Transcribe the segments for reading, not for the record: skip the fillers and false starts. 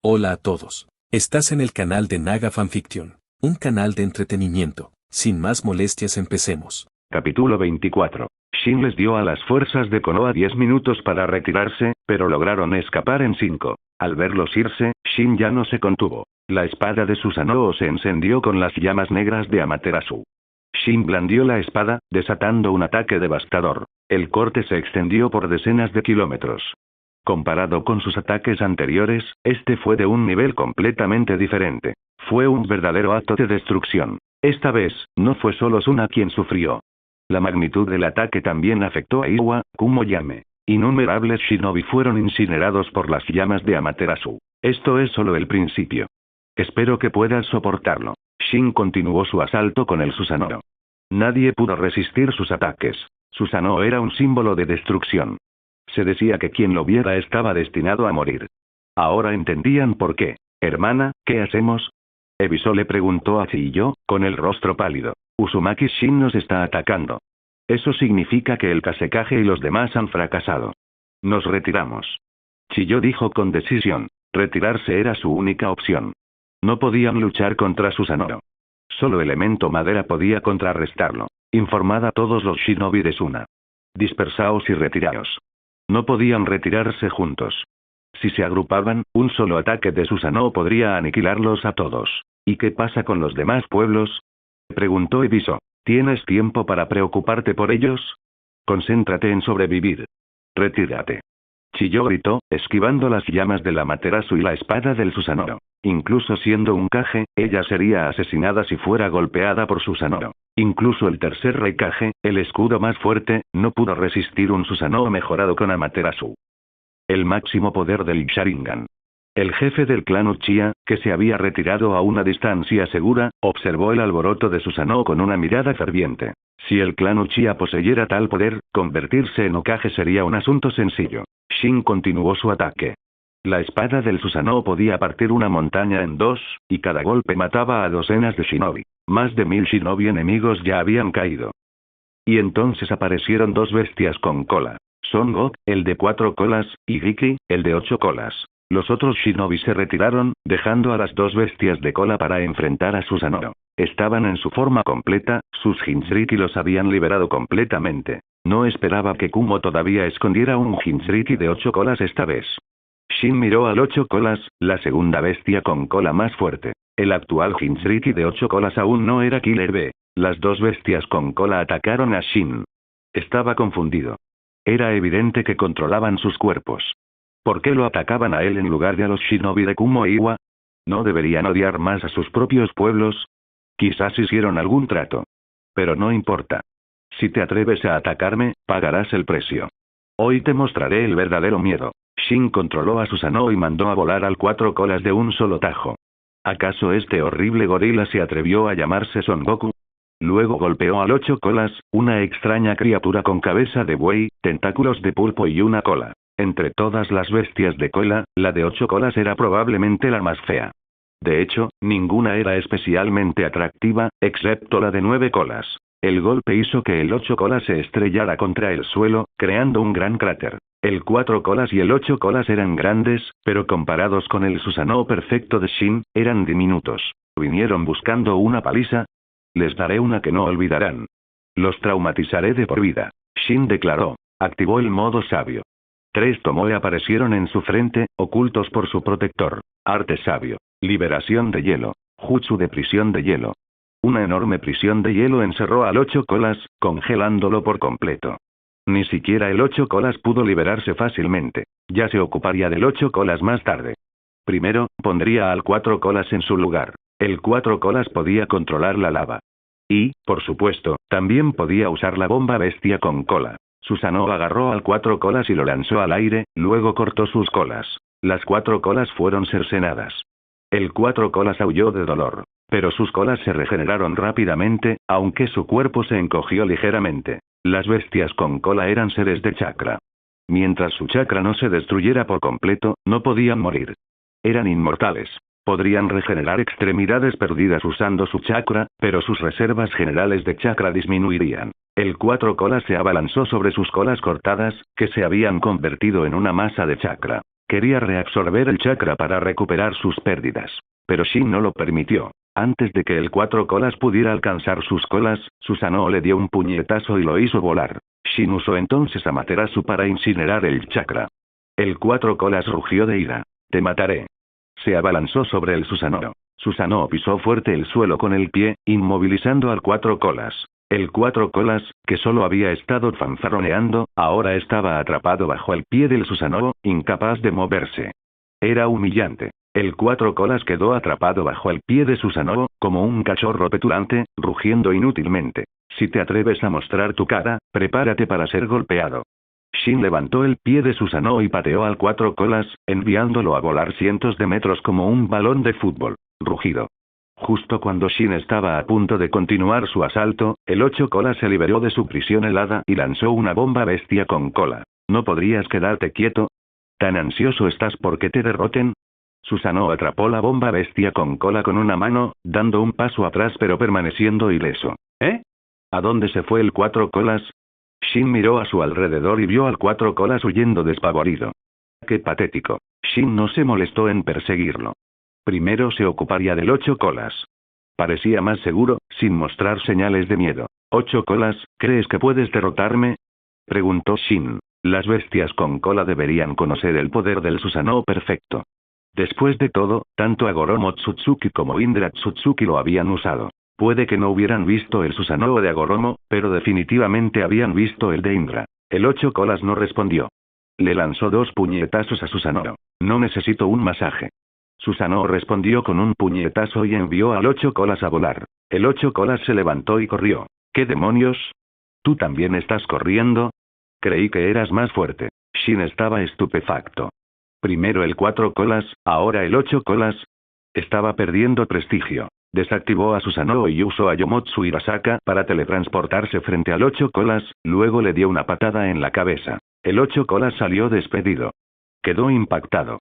Hola a todos. Estás en el canal de Naga Fanfiction, un canal de entretenimiento. Sin más molestias, empecemos. Capítulo 24. Shin les dio a las fuerzas de Konoha 10 minutos para retirarse, pero lograron escapar en 5. Al verlos irse, Shin ya no se contuvo. La espada de Susanoo se encendió con las llamas negras de Amaterasu. Shin blandió la espada, desatando un ataque devastador. El corte se extendió por decenas de kilómetros. Comparado con sus ataques anteriores, este fue de un nivel completamente diferente. Fue un verdadero acto de destrucción. Esta vez, no fue solo Suna quien sufrió. La magnitud del ataque también afectó a Iwa, Kumoyame. Innumerables shinobi fueron incinerados por las llamas de Amaterasu. Esto es solo el principio. Espero que puedas soportarlo. Shin continuó su asalto con el Susanoo. Nadie pudo resistir sus ataques. Susanoo era un símbolo de destrucción. Se decía que quien lo viera estaba destinado a morir. Ahora entendían por qué. Hermana, ¿qué hacemos? Ebiso le preguntó a Chiyo, con el rostro pálido. Uzumaki Shin nos está atacando. Eso significa que el Kasekaze y los demás han fracasado. Nos retiramos. Chiyo dijo con decisión. Retirarse era su única opción. No podían luchar contra Susanoo. Solo Elemento Madera podía contrarrestarlo. Informad a todos los shinobi de Suna. Dispersaos y retiraos. No podían retirarse juntos. Si se agrupaban, un solo ataque de Susanoo podría aniquilarlos a todos. ¿Y qué pasa con los demás pueblos? Preguntó Ebiso. ¿Tienes tiempo para preocuparte por ellos? Concéntrate en sobrevivir. Retírate. Chiyo gritó, esquivando las llamas de la Amaterasu y la espada del Susanoo. Incluso siendo un Kage, ella sería asesinada si fuera golpeada por Susanoo. Incluso el tercer Raikage, el escudo más fuerte, no pudo resistir un Susanoo mejorado con Amaterasu. El máximo poder del Sharingan. El jefe del clan Uchiha, que se había retirado a una distancia segura, observó el alboroto de Susanoo con una mirada ferviente. Si el clan Uchiha poseyera tal poder, convertirse en Hokage sería un asunto sencillo. Shin continuó su ataque. La espada del Susanoo podía partir una montaña en dos, y cada golpe mataba a docenas de shinobi. Más de 1000 shinobi enemigos ya habían caído. Y entonces aparecieron dos bestias con cola. Son Gok, el de 4 colas, y Giki, el de 8 colas. Los otros shinobi se retiraron, dejando a las dos bestias de cola para enfrentar a Susanoo. Estaban en su forma completa, sus Jinchuriki los habían liberado completamente. No esperaba que Kumo todavía escondiera un Jinchuriki de 8 colas esta vez. Shin miró al 8 colas, la segunda bestia con cola más fuerte. El actual Jinchuriki de 8 colas aún no era Killer B. Las dos bestias con cola atacaron a Shin. Estaba confundido. Era evidente que controlaban sus cuerpos. ¿Por qué lo atacaban a él en lugar de a los shinobi de Kumo e Iwa? ¿No deberían odiar más a sus propios pueblos? Quizás hicieron algún trato. Pero no importa. Si te atreves a atacarme, pagarás el precio. Hoy te mostraré el verdadero miedo. Shin controló a Susanoo y mandó a volar al 4 colas de un solo tajo. ¿Acaso este horrible gorila se atrevió a llamarse Son Goku? Luego golpeó al 8 colas, una extraña criatura con cabeza de buey, tentáculos de pulpo y una cola. Entre todas las bestias de cola, la de 8 colas era probablemente la más fea. De hecho, ninguna era especialmente atractiva, excepto la de 9 colas. El golpe hizo que el 8 colas se estrellara contra el suelo, creando un gran cráter. El 4 colas y el 8 colas eran grandes, pero comparados con el Susanoo perfecto de Shin, eran diminutos. ¿Vinieron buscando una paliza? Les daré una que no olvidarán. Los traumatizaré de por vida. Shin declaró. Activó el modo sabio. 3 Tomoe aparecieron en su frente, ocultos por su protector. Arte sabio. Liberación de hielo. Jutsu de prisión de hielo. Una enorme prisión de hielo encerró al 8 colas, congelándolo por completo. Ni siquiera el 8 colas pudo liberarse fácilmente. Ya se ocuparía del 8 colas más tarde. Primero, pondría al 4 colas en su lugar. El 4 colas podía controlar la lava. Y, por supuesto, también podía usar la bomba bestia con cola. Susanoo agarró al 4 colas y lo lanzó al aire, luego cortó sus colas. Las 4 colas fueron cercenadas. El 4 colas aulló de dolor. Pero sus colas se regeneraron rápidamente, aunque su cuerpo se encogió ligeramente. Las bestias con cola eran seres de chakra. Mientras su chakra no se destruyera por completo, no podían morir. Eran inmortales. Podrían regenerar extremidades perdidas usando su chakra, pero sus reservas generales de chakra disminuirían. El 4 colas se abalanzó sobre sus colas cortadas, que se habían convertido en una masa de chakra. Quería reabsorber el chakra para recuperar sus pérdidas. Pero Shin no lo permitió. Antes de que el cuatro colas pudiera alcanzar sus colas, Susanoo le dio un puñetazo y lo hizo volar. Shin usó entonces Amaterasu para incinerar el chakra. El cuatro colas rugió de ira. Te mataré. Se abalanzó sobre el Susanoo. Susanoo pisó fuerte el suelo con el pie, inmovilizando al cuatro colas. El cuatro colas, que solo había estado fanfarroneando, ahora estaba atrapado bajo el pie del Susanoo, incapaz de moverse. Era humillante. El cuatro colas quedó atrapado bajo el pie de Susanoo, como un cachorro petulante, rugiendo inútilmente. Si te atreves a mostrar tu cara, prepárate para ser golpeado. Shin levantó el pie de Susanoo y pateó al cuatro colas, enviándolo a volar cientos de metros como un balón de fútbol. Rugido. Justo cuando Shin estaba a punto de continuar su asalto, el ocho colas se liberó de su prisión helada y lanzó una bomba bestia con cola. ¿No podrías quedarte quieto? ¿Tan ansioso estás por que te derroten? Susanoo atrapó la bomba bestia con cola con una mano, dando un paso atrás pero permaneciendo ileso. ¿Eh? ¿A dónde se fue el cuatro colas? Shin miró a su alrededor y vio al cuatro colas huyendo despavorido. ¡Qué patético! Shin no se molestó en perseguirlo. Primero se ocuparía del ocho colas. Parecía más seguro, sin mostrar señales de miedo. «Ocho colas, ¿crees que puedes derrotarme?», preguntó Shin. Las bestias con cola deberían conocer el poder del Susanoo perfecto. Después de todo, tanto Agoromo Tsutsuki como Indra Tsutsuki lo habían usado. Puede que no hubieran visto el Susanoo de Agoromo, pero definitivamente habían visto el de Indra. El ocho colas no respondió. Le lanzó 2 puñetazos a Susanoo. «No necesito un masaje». Susanoo respondió con un puñetazo y envió al ocho colas a volar. El ocho colas se levantó y corrió. «¿Qué demonios? ¿Tú también estás corriendo? Creí que eras más fuerte». Shin estaba estupefacto. Primero el cuatro colas, ahora el ocho colas. Estaba perdiendo prestigio. Desactivó a Susanoo y usó a Yomotsu Hirasaka para teletransportarse frente al ocho colas, luego le dio una patada en la cabeza. El ocho colas salió despedido. Quedó impactado.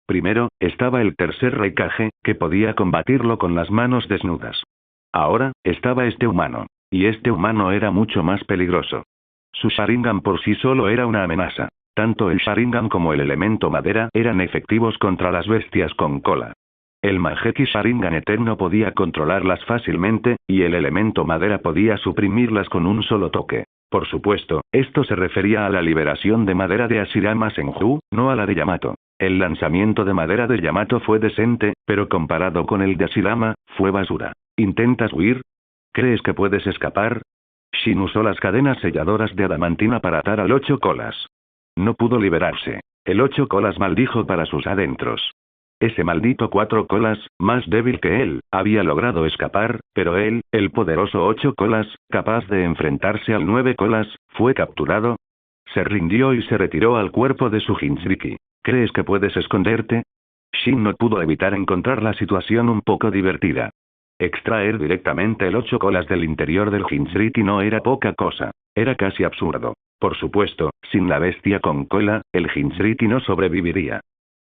Primero, estaba el tercer Raikage, que podía combatirlo con las manos desnudas. Ahora, estaba este humano. Y este humano era mucho más peligroso. Su Sharingan por sí solo era una amenaza. Tanto el Sharingan como el elemento madera eran efectivos contra las bestias con cola. El Mangekyou Sharingan eterno podía controlarlas fácilmente, y el elemento madera podía suprimirlas con un solo toque. Por supuesto, esto se refería a la liberación de madera de Hashirama Senju, no a la de Yamato. El lanzamiento de madera de Yamato fue decente, pero comparado con el de Hashirama, fue basura. ¿Intentas huir? ¿Crees que puedes escapar? Shin usó las cadenas selladoras de adamantina para atar al ocho colas. No pudo liberarse. El ocho colas maldijo para sus adentros. Ese maldito cuatro colas, más débil que él, había logrado escapar, pero él, el poderoso ocho colas, capaz de enfrentarse al nueve colas, fue capturado. Se rindió y se retiró al cuerpo de su Jinchuriki. ¿Crees que puedes esconderte? Shin no pudo evitar encontrar la situación un poco divertida. Extraer directamente el ocho colas del interior del Jinchuriki no era poca cosa. Era casi absurdo. Por supuesto, sin la bestia con cola, el Jinchuriki no sobreviviría.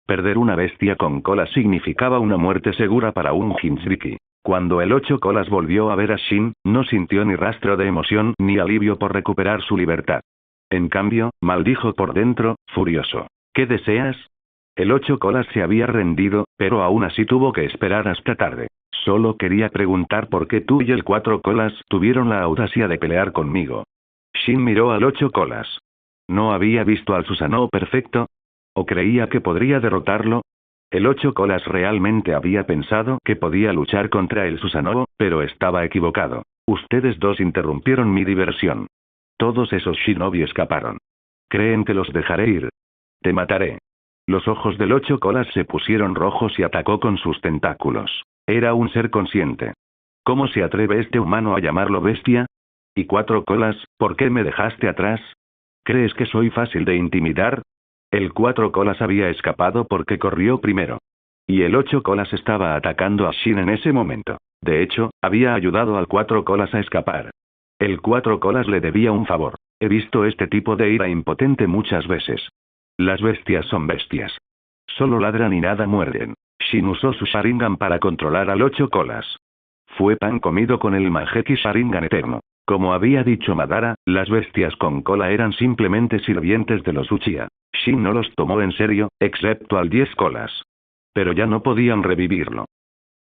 Perder una bestia con cola significaba una muerte segura para un Jinchuriki. Cuando el ocho colas volvió a ver a Shin, no sintió ni rastro de emoción ni alivio por recuperar su libertad. En cambio, maldijo por dentro, furioso. ¿Qué deseas? El ocho colas se había rendido, pero aún así tuvo que esperar hasta tarde. Solo quería preguntar por qué tú y el cuatro colas tuvieron la audacia de pelear conmigo. Shin miró al ocho colas. ¿No había visto al Susanoo perfecto? ¿O creía que podría derrotarlo? El ocho colas realmente había pensado que podía luchar contra el Susanoo, pero estaba equivocado. Ustedes dos interrumpieron mi diversión. Todos esos shinobi escaparon. ¿Creen que los dejaré ir? Te mataré. Los ojos del ocho colas se pusieron rojos y atacó con sus tentáculos. Era un ser consciente. ¿Cómo se atreve este humano a llamarlo bestia? Y cuatro colas, ¿por qué me dejaste atrás? ¿Crees que soy fácil de intimidar? El cuatro colas había escapado porque corrió primero. Y el ocho colas estaba atacando a Shin en ese momento. De hecho, había ayudado al cuatro colas a escapar. El cuatro colas le debía un favor. He visto este tipo de ira impotente muchas veces. Las bestias son bestias. Solo ladran y nada muerden. Shin usó su Sharingan para controlar al ocho colas. Fue pan comido con el Mangekyou Sharingan eterno. Como había dicho Madara, las bestias con cola eran simplemente sirvientes de los Uchiha. Shin no los tomó en serio, excepto al 10 colas. Pero ya no podían revivirlo.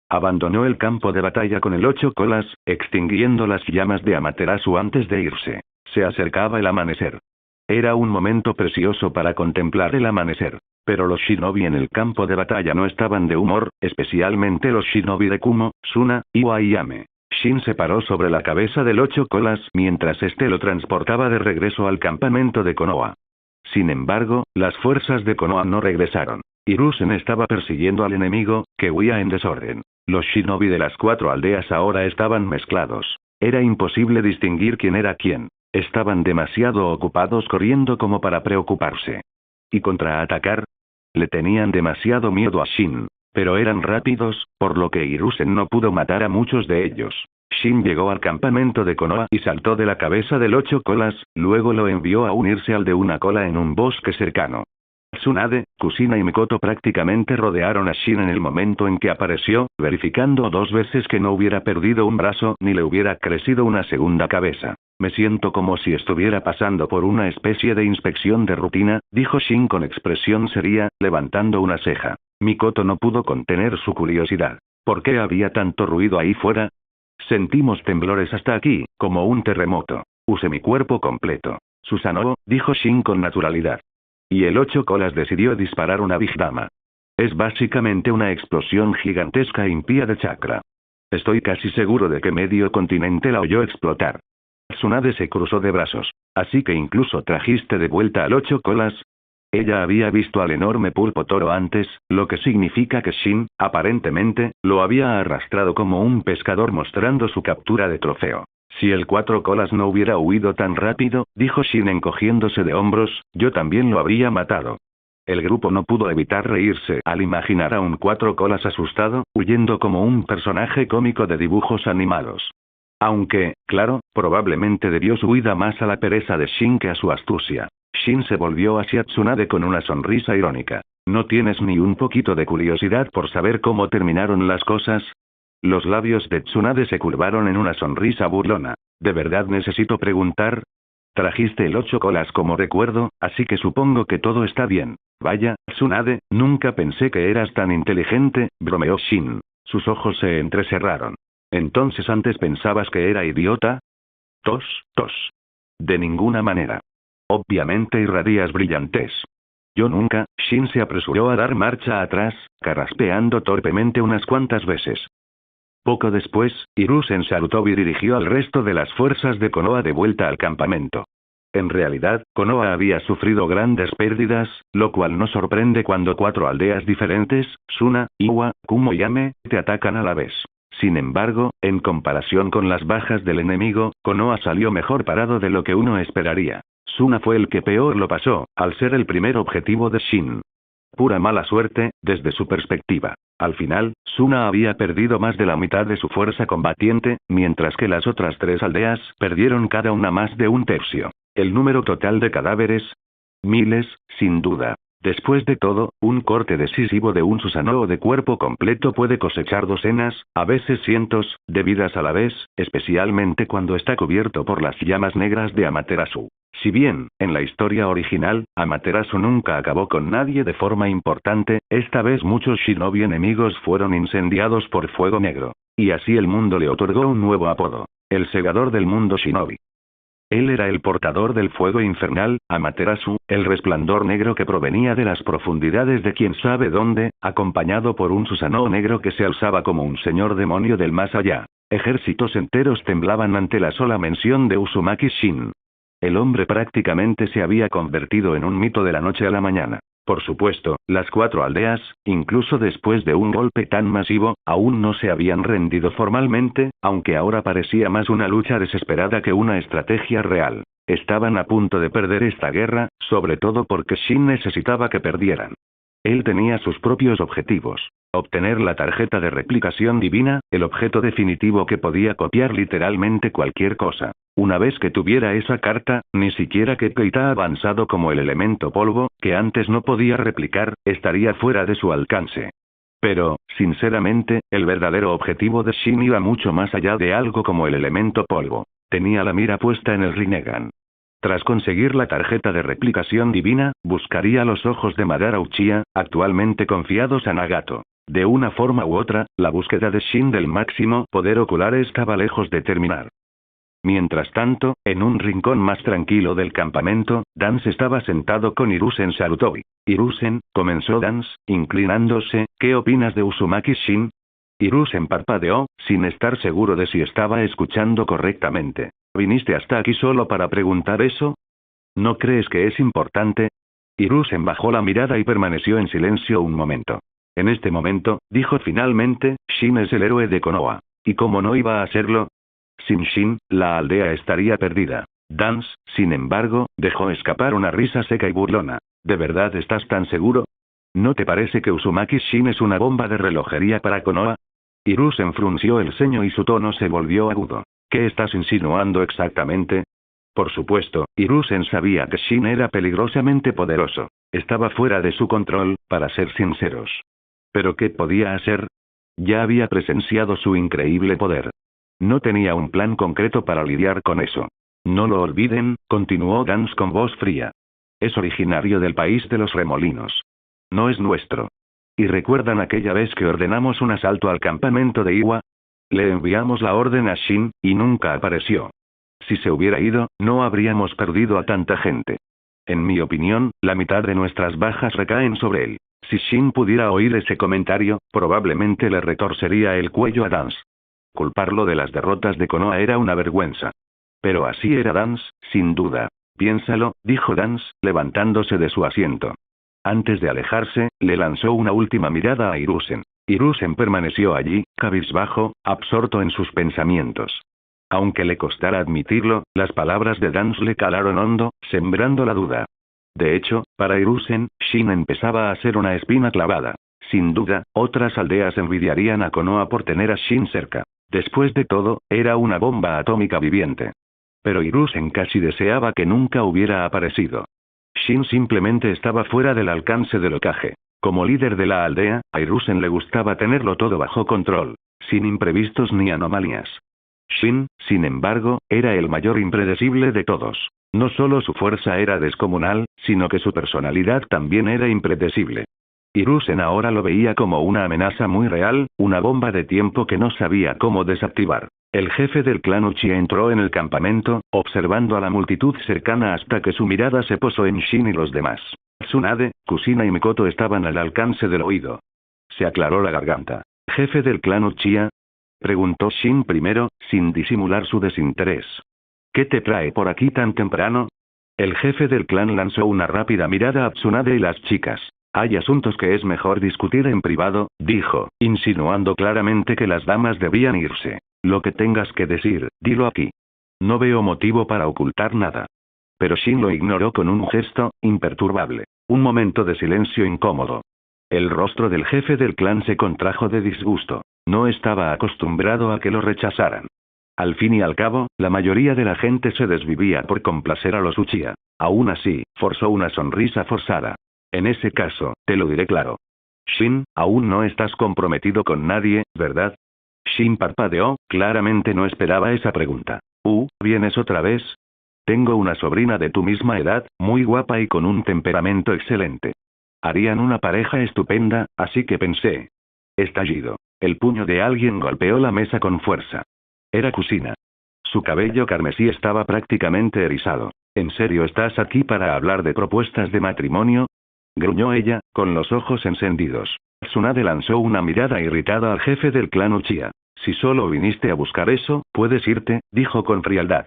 Abandonó el campo de batalla con el 8 colas, extinguiendo las llamas de Amaterasu antes de irse. Se acercaba el amanecer. Era un momento precioso para contemplar el amanecer. Pero los shinobi en el campo de batalla no estaban de humor, especialmente los shinobi de Kumo, Suna, Iwa y Yame. Shin se paró sobre la cabeza del 8 colas mientras este lo transportaba de regreso al campamento de Konoha. Sin embargo, las fuerzas de Konoha no regresaron. Hiruzen estaba persiguiendo al enemigo, que huía en desorden. Los shinobi de las 4 aldeas ahora estaban mezclados. Era imposible distinguir quién era quién. Estaban demasiado ocupados corriendo como para preocuparse. ¿Y contraatacar? Le tenían demasiado miedo a Shin. Pero eran rápidos, por lo que Hiruzen no pudo matar a muchos de ellos. Shin llegó al campamento de Konoha y saltó de la cabeza del 8 colas, luego lo envió a unirse al de una cola en un bosque cercano. Tsunade, Kusina y Mikoto prácticamente rodearon a Shin en el momento en que apareció, verificando 2 veces que no hubiera perdido un brazo ni le hubiera crecido una segunda cabeza. Me siento como si estuviera pasando por una especie de inspección de rutina, dijo Shin con expresión seria, levantando una ceja. Mikoto no pudo contener su curiosidad. ¿Por qué había tanto ruido ahí fuera? Sentimos temblores hasta aquí, como un terremoto. Use mi cuerpo completo. Susanoo, dijo Shin con naturalidad. Y el 8 colas decidió disparar una Big Dama. Es básicamente una explosión gigantesca impía de chakra. Estoy casi seguro de que medio continente la oyó explotar. Tsunade se cruzó de brazos. Así que incluso trajiste de vuelta al 8 colas. Ella había visto al enorme pulpo toro antes, lo que significa que Shin, aparentemente, lo había arrastrado como un pescador mostrando su captura de trofeo. Si el 4 colas no hubiera huido tan rápido, dijo Shin encogiéndose de hombros, yo también lo habría matado. El grupo no pudo evitar reírse al imaginar a un 4 colas asustado, huyendo como un personaje cómico de dibujos animados. Aunque, claro, probablemente debió su huida más a la pereza de Shin que a su astucia. Shin se volvió hacia Tsunade con una sonrisa irónica. ¿No tienes ni un poquito de curiosidad por saber cómo terminaron las cosas? Los labios de Tsunade se curvaron en una sonrisa burlona. ¿De verdad necesito preguntar? Trajiste el 8 colas como recuerdo, así que supongo que todo está bien. Vaya, Tsunade, nunca pensé que eras tan inteligente, bromeó Shin. Sus ojos se entrecerraron. ¿Entonces antes pensabas que era idiota? Tos, tos. De ninguna manera. Obviamente irradias brillantes. Yo nunca. Shin se apresuró a dar marcha atrás, carraspeando torpemente unas cuantas veces. Poco después, Hiruzen Sarutobi dirigió al resto de las fuerzas de Konoha de vuelta al campamento. En realidad, Konoha había sufrido grandes pérdidas, lo cual no sorprende cuando 4 aldeas diferentes, Suna, Iwa, Kumo y Yame, te atacan a la vez. Sin embargo, en comparación con las bajas del enemigo, Konoha salió mejor parado de lo que uno esperaría. Suna fue el que peor lo pasó, al ser el primer objetivo de Shin. Pura mala suerte, desde su perspectiva. Al final, Suna había perdido más de la mitad de su fuerza combatiente, mientras que las otras 3 aldeas perdieron cada una más de un tercio. El número total de cadáveres. Miles, sin duda. Después de todo, un corte decisivo de un Susanoo de cuerpo completo puede cosechar docenas, a veces cientos, de vidas a la vez, especialmente cuando está cubierto por las llamas negras de Amaterasu. Si bien, en la historia original, Amaterasu nunca acabó con nadie de forma importante, esta vez muchos shinobi enemigos fueron incendiados por fuego negro. Y así el mundo le otorgó un nuevo apodo. El segador del mundo shinobi. Él era el portador del fuego infernal, Amaterasu, el resplandor negro que provenía de las profundidades de quién sabe dónde, acompañado por un Susanoo negro que se alzaba como un señor demonio del más allá. Ejércitos enteros temblaban ante la sola mención de Uzumaki Shin. El hombre prácticamente se había convertido en un mito de la noche a la mañana. Por supuesto, las 4 aldeas, incluso después de un golpe tan masivo, aún no se habían rendido formalmente, aunque ahora parecía más una lucha desesperada que una estrategia real. Estaban a punto de perder esta guerra, sobre todo porque Shin necesitaba que perdieran. Él tenía sus propios objetivos. Obtener la tarjeta de replicación divina, el objeto definitivo que podía copiar literalmente cualquier cosa. Una vez que tuviera esa carta, ni siquiera Keita avanzado como el elemento polvo, que antes no podía replicar, estaría fuera de su alcance. Pero, sinceramente, el verdadero objetivo de Shin iba mucho más allá de algo como el elemento polvo. Tenía la mira puesta en el Rinnegan. Tras conseguir la tarjeta de replicación divina, buscaría los ojos de Madara Uchiha, actualmente confiados a Nagato. De una forma u otra, la búsqueda de Shin del máximo poder ocular estaba lejos de terminar. Mientras tanto, en un rincón más tranquilo del campamento, Dance estaba sentado con Hiruzen Sarutobi. Hiruzen, comenzó Dance, inclinándose, ¿qué opinas de Uzumaki Shin? Hiruzen parpadeó, sin estar seguro de si estaba escuchando correctamente. ¿Viniste hasta aquí solo para preguntar eso? ¿No crees que es importante? Hiruzen bajó la mirada y permaneció en silencio un momento. En este momento, dijo finalmente, Shin es el héroe de Konoha. ¿Y cómo no iba a serlo? Sin Shin, la aldea estaría perdida. Dance, sin embargo, dejó escapar una risa seca y burlona. ¿De verdad estás tan seguro? ¿No te parece que Uzumaki Shin es una bomba de relojería para Konoha? Hiruzen frunció el ceño y su tono se volvió agudo. ¿Qué estás insinuando exactamente? Por supuesto, Hiruzen sabía que Shin era peligrosamente poderoso. Estaba fuera de su control, para ser sinceros. ¿Pero qué podía hacer? Ya había presenciado su increíble poder. No tenía un plan concreto para lidiar con eso. No lo olviden, continuó Dance con voz fría. Es originario del país de los remolinos. No es nuestro. ¿Y recuerdan aquella vez que ordenamos un asalto al campamento de Iwa? Le enviamos la orden a Shin, y nunca apareció. Si se hubiera ido, no habríamos perdido a tanta gente. En mi opinión, la mitad de nuestras bajas recaen sobre él. Si Shin pudiera oír ese comentario, probablemente le retorcería el cuello a Dance. Culparlo de las derrotas de Konoha era una vergüenza. Pero así era Dance, sin duda. Piénsalo, dijo Dance, levantándose de su asiento. Antes de alejarse, le lanzó una última mirada a Hiruzen. Hiruzen permaneció allí, cabizbajo, absorto en sus pensamientos. Aunque le costara admitirlo, las palabras de Dance le calaron hondo, sembrando la duda. De hecho, para Hiruzen, Shin empezaba a ser una espina clavada. Sin duda, otras aldeas envidiarían a Konoha por tener a Shin cerca. Después de todo, era una bomba atómica viviente. Pero Hiruzen casi deseaba que nunca hubiera aparecido. Shin simplemente estaba fuera del alcance del Hokage. Como líder de la aldea, a Hiruzen le gustaba tenerlo todo bajo control, sin imprevistos ni anomalías. Shin, sin embargo, era el mayor impredecible de todos. No solo su fuerza era descomunal, sino que su personalidad también era impredecible. Hiruzen ahora lo veía como una amenaza muy real, una bomba de tiempo que no sabía cómo desactivar. El jefe del clan Uchiha entró en el campamento, observando a la multitud cercana hasta que su mirada se posó en Shin y los demás. Tsunade, Kusina y Mikoto estaban al alcance del oído. Se aclaró la garganta. ¿Jefe del clan Uchiha? Preguntó Shin primero, sin disimular su desinterés. ¿Qué te trae por aquí tan temprano? El jefe del clan lanzó una rápida mirada a Tsunade y las chicas. Hay asuntos que es mejor discutir en privado, dijo, insinuando claramente que las damas debían irse. Lo que tengas que decir, dilo aquí. No veo motivo para ocultar nada. Pero Shin lo ignoró con un gesto, imperturbable. Un momento de silencio incómodo. El rostro del jefe del clan se contrajo de disgusto. No estaba acostumbrado a que lo rechazaran. Al fin y al cabo, la mayoría de la gente se desvivía por complacer a los Uchiha. Aún así, forzó una sonrisa forzada. En ese caso, te lo diré claro. Shin, aún no estás comprometido con nadie, ¿verdad? Shin parpadeó, claramente no esperaba esa pregunta. ¿Vienes otra vez? Tengo una sobrina de tu misma edad, muy guapa y con un temperamento excelente. Harían una pareja estupenda, así que pensé. Estallido. El puño de alguien golpeó la mesa con fuerza. Era Kusina. Su cabello carmesí estaba prácticamente erizado. ¿En serio estás aquí para hablar de propuestas de matrimonio? Gruñó ella, con los ojos encendidos. Tsunade lanzó una mirada irritada al jefe del clan Uchiha. Si solo viniste a buscar eso, puedes irte, dijo con frialdad.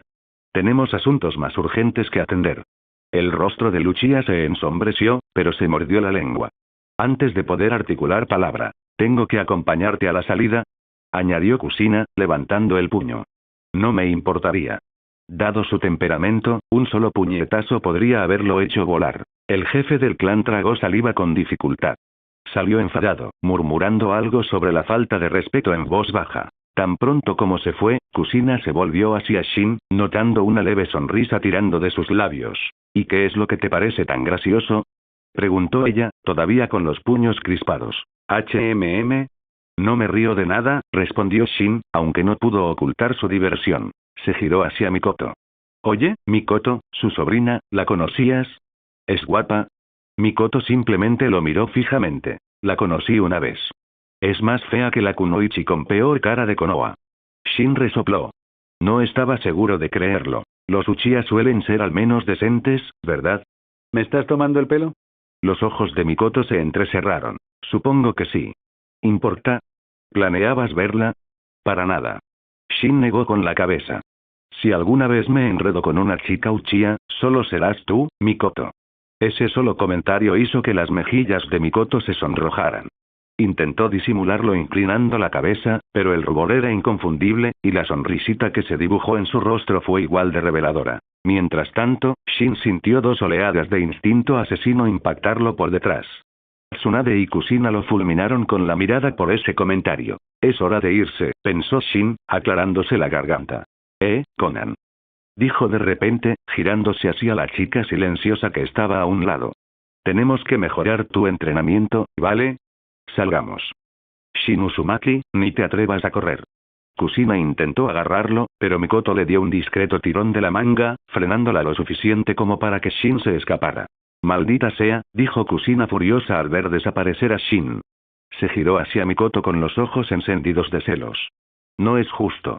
Tenemos asuntos más urgentes que atender. El rostro de Uchiha se ensombreció, pero se mordió la lengua. Antes de poder articular palabra. ¿Tengo que acompañarte a la salida? Añadió Kusina, levantando el puño. No me importaría. Dado su temperamento, un solo puñetazo podría haberlo hecho volar. El jefe del clan tragó saliva con dificultad. Salió enfadado, murmurando algo sobre la falta de respeto en voz baja. Tan pronto como se fue, Kusina se volvió hacia Shin, notando una leve sonrisa tirando de sus labios. ¿Y qué es lo que te parece tan gracioso? Preguntó ella, todavía con los puños crispados. No me río de nada, respondió Shin, aunque no pudo ocultar su diversión. Se giró hacia Mikoto. Oye, Mikoto, su sobrina, ¿la conocías? ¿Es guapa? Mikoto simplemente lo miró fijamente. La conocí una vez. Es más fea que la Kunoichi con peor cara de Konoha. Shin resopló. No estaba seguro de creerlo. Los Uchiha suelen ser al menos decentes, ¿verdad? ¿Me estás tomando el pelo? Los ojos de Mikoto se entrecerraron. Supongo que sí. ¿Importa? ¿Planeabas verla? Para nada. Shin negó con la cabeza. Si alguna vez me enredo con una chica Uchiha, solo serás tú, Mikoto. Ese solo comentario hizo que las mejillas de Mikoto se sonrojaran. Intentó disimularlo inclinando la cabeza, pero el rubor era inconfundible, y la sonrisita que se dibujó en su rostro fue igual de reveladora. Mientras tanto, Shin sintió dos oleadas de instinto asesino impactarlo por detrás. Tsunade y Kusina lo fulminaron con la mirada por ese comentario. Es hora de irse, pensó Shin, aclarándose la garganta. Conan. Dijo de repente, girándose hacia la chica silenciosa que estaba a un lado. Tenemos que mejorar tu entrenamiento, ¿vale? Salgamos. Shin Uzumaki, ni te atrevas a correr. Kusina intentó agarrarlo, pero Mikoto le dio un discreto tirón de la manga, frenándola lo suficiente como para que Shin se escapara. Maldita sea, dijo Kusina furiosa al ver desaparecer a Shin. Se giró hacia Mikoto con los ojos encendidos de celos. No es justo.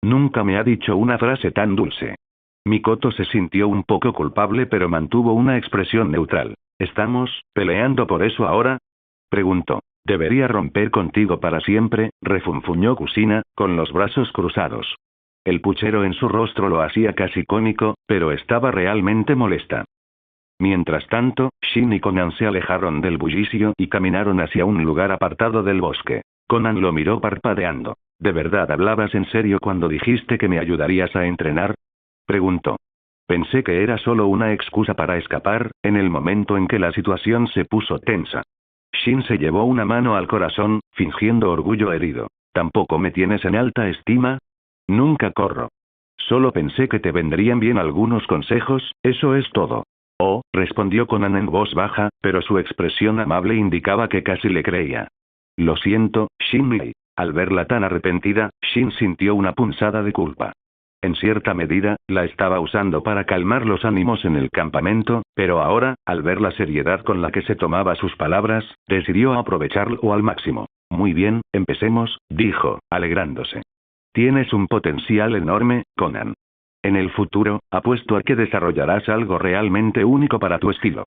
Nunca me ha dicho una frase tan dulce. Mikoto se sintió un poco culpable pero mantuvo una expresión neutral. ¿Estamos peleando por eso ahora? Preguntó. Debería romper contigo para siempre, refunfuñó Kusina, con los brazos cruzados. El puchero en su rostro lo hacía casi cómico, pero estaba realmente molesta. Mientras tanto, Shin y Conan se alejaron del bullicio y caminaron hacia un lugar apartado del bosque. Conan lo miró parpadeando. ¿De verdad hablabas en serio cuando dijiste que me ayudarías a entrenar? Preguntó. Pensé que era solo una excusa para escapar, en el momento en que la situación se puso tensa. Shin se llevó una mano al corazón, fingiendo orgullo herido. ¿Tampoco me tienes en alta estima? Nunca corro. Solo pensé que te vendrían bien algunos consejos, eso es todo. Oh, respondió Conan en voz baja, pero su expresión amable indicaba que casi le creía. Lo siento, Shin. Al verla tan arrepentida, Shin sintió una punzada de culpa. En cierta medida, la estaba usando para calmar los ánimos en el campamento, pero ahora, al ver la seriedad con la que se tomaba sus palabras, decidió aprovecharlo al máximo. Muy bien, empecemos, dijo, alegrándose. Tienes un potencial enorme, Conan. En el futuro, apuesto a que desarrollarás algo realmente único para tu estilo.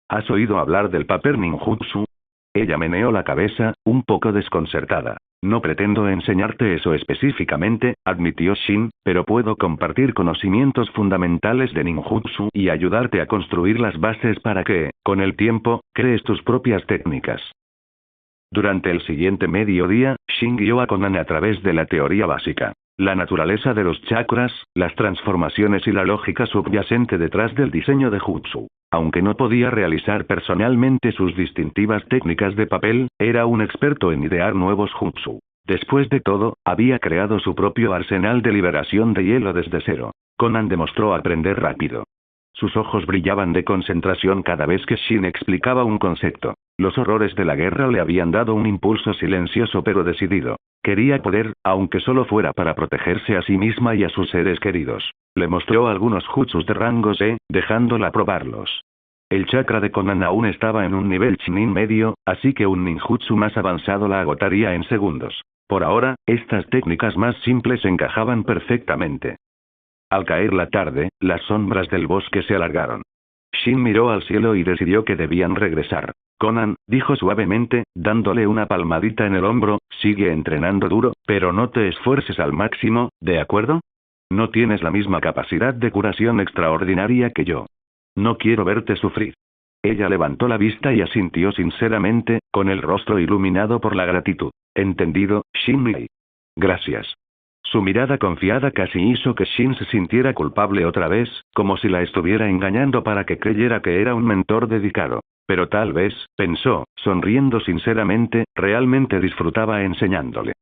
¿Has oído hablar del Paper Ninjutsu? Ella meneó la cabeza, un poco desconcertada. No pretendo enseñarte eso específicamente, admitió Shin, pero puedo compartir conocimientos fundamentales de ninjutsu y ayudarte a construir las bases para que, con el tiempo, crees tus propias técnicas. Durante el siguiente mediodía, Shin guió a Conan a través de la teoría básica. La naturaleza de los chakras, las transformaciones y la lógica subyacente detrás del diseño de jutsu. Aunque no podía realizar personalmente sus distintivas técnicas de papel, era un experto en idear nuevos jutsu. Después de todo, había creado su propio arsenal de liberación de hielo desde cero. Conan demostró aprender rápido. Sus ojos brillaban de concentración cada vez que Shin explicaba un concepto. Los horrores de la guerra le habían dado un impulso silencioso pero decidido. Quería poder, aunque solo fuera para protegerse a sí misma y a sus seres queridos. Le mostró algunos jutsus de rango C, dejándola probarlos. El chakra de Conan aún estaba en un nivel Chunin medio, así que un ninjutsu más avanzado la agotaría en segundos. Por ahora, estas técnicas más simples encajaban perfectamente. Al caer la tarde, las sombras del bosque se alargaron. Shin miró al cielo y decidió que debían regresar. Conan, dijo suavemente, dándole una palmadita en el hombro, sigue entrenando duro, pero no te esfuerces al máximo, ¿de acuerdo? No tienes la misma capacidad de curación extraordinaria que yo. No quiero verte sufrir. Ella levantó la vista y asintió sinceramente, con el rostro iluminado por la gratitud. Entendido, Shin. Gracias. Su mirada confiada casi hizo que Shin se sintiera culpable otra vez, como si la estuviera engañando para que creyera que era un mentor dedicado. Pero tal vez, pensó, sonriendo sinceramente, realmente disfrutaba enseñándole.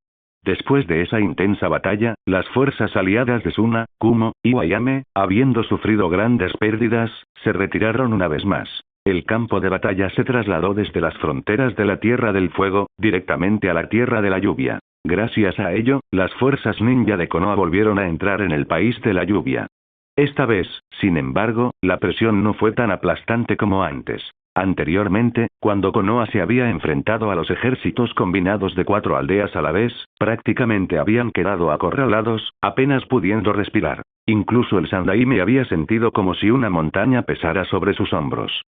Después de esa intensa batalla, las fuerzas aliadas de Suna, Kumo, y Wayame, habiendo sufrido grandes pérdidas, se retiraron una vez más. El campo de batalla se trasladó desde las fronteras de la Tierra del Fuego, directamente a la Tierra de la Lluvia. Gracias a ello, las fuerzas ninja de Konoha volvieron a entrar en el país de la lluvia. Esta vez, sin embargo, la presión no fue tan aplastante como antes. Anteriormente, cuando Konoha se había enfrentado a los ejércitos combinados de 4 aldeas a la vez, prácticamente habían quedado acorralados, apenas pudiendo respirar. Incluso el Sandaime había sentido como si una montaña pesara sobre sus hombros.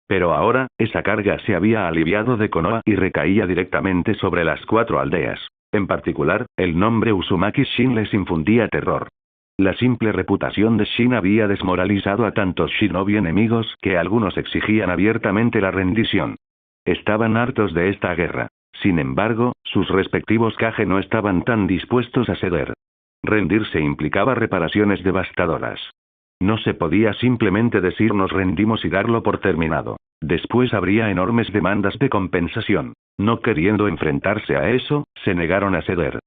Pero ahora, esa carga se había aliviado de Konoha y recaía directamente sobre las 4 aldeas. En particular, el nombre Uzumaki Shin les infundía terror. La simple reputación de Shin había desmoralizado a tantos shinobi enemigos que algunos exigían abiertamente la rendición. Estaban hartos de esta guerra. Sin embargo, sus respectivos Kage no estaban tan dispuestos a ceder. Rendirse implicaba reparaciones devastadoras. No se podía simplemente decir nos rendimos y darlo por terminado. Después habría enormes demandas de compensación. No queriendo enfrentarse a eso, se negaron a ceder.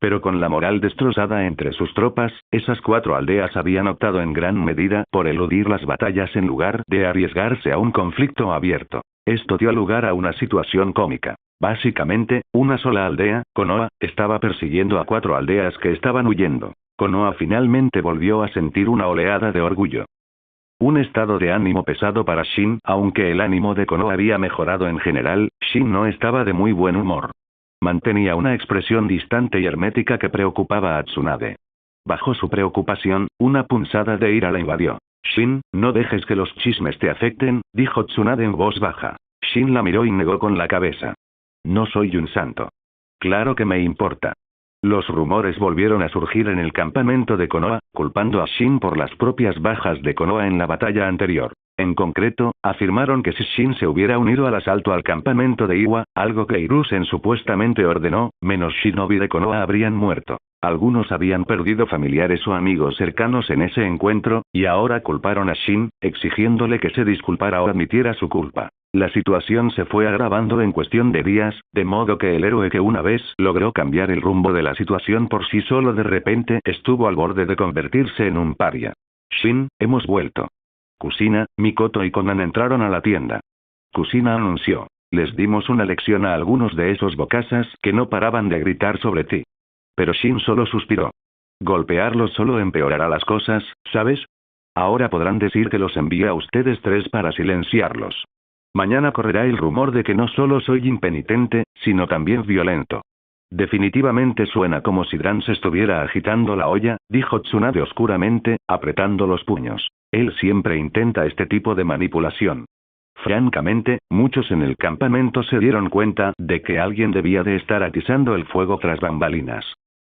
Pero con la moral destrozada entre sus tropas, esas 4 aldeas habían optado en gran medida por eludir las batallas en lugar de arriesgarse a un conflicto abierto. Esto dio lugar a una situación cómica. Básicamente, una sola aldea, Konoha, estaba persiguiendo a 4 aldeas que estaban huyendo. Konoha finalmente volvió a sentir una oleada de orgullo. Un estado de ánimo pesado para Shin, aunque el ánimo de Konoha había mejorado en general, Shin no estaba de muy buen humor. Mantenía una expresión distante y hermética que preocupaba a Tsunade. Bajo su preocupación, una punzada de ira la invadió. Shin, no dejes que los chismes te afecten, dijo Tsunade en voz baja. Shin la miró y negó con la cabeza. No soy un santo. Claro que me importa. Los rumores volvieron a surgir en el campamento de Konoha, culpando a Shin por las propias bajas de Konoha en la batalla anterior. En concreto, afirmaron que si Shin se hubiera unido al asalto al campamento de Iwa, algo que Hiruzen supuestamente ordenó, menos shinobi de Konoha habrían muerto. Algunos habían perdido familiares o amigos cercanos en ese encuentro, y ahora culparon a Shin, exigiéndole que se disculpara o admitiera su culpa. La situación se fue agravando en cuestión de días, de modo que el héroe que una vez logró cambiar el rumbo de la situación por sí solo de repente estuvo al borde de convertirse en un paria. Shin, hemos vuelto. Kusina, Mikoto y Konan entraron a la tienda. Kusina anunció. Les dimos una lección a algunos de esos bocazas que no paraban de gritar sobre ti. Pero Shin solo suspiró. Golpearlos solo empeorará las cosas, ¿sabes? Ahora podrán decir que los envié a ustedes 3 para silenciarlos. Mañana correrá el rumor de que no solo soy impenitente, sino también violento. Definitivamente suena como si Trans estuviera agitando la olla, dijo Tsunade oscuramente, apretando los puños. Él siempre intenta este tipo de manipulación. Francamente, muchos en el campamento se dieron cuenta de que alguien debía de estar atizando el fuego tras bambalinas.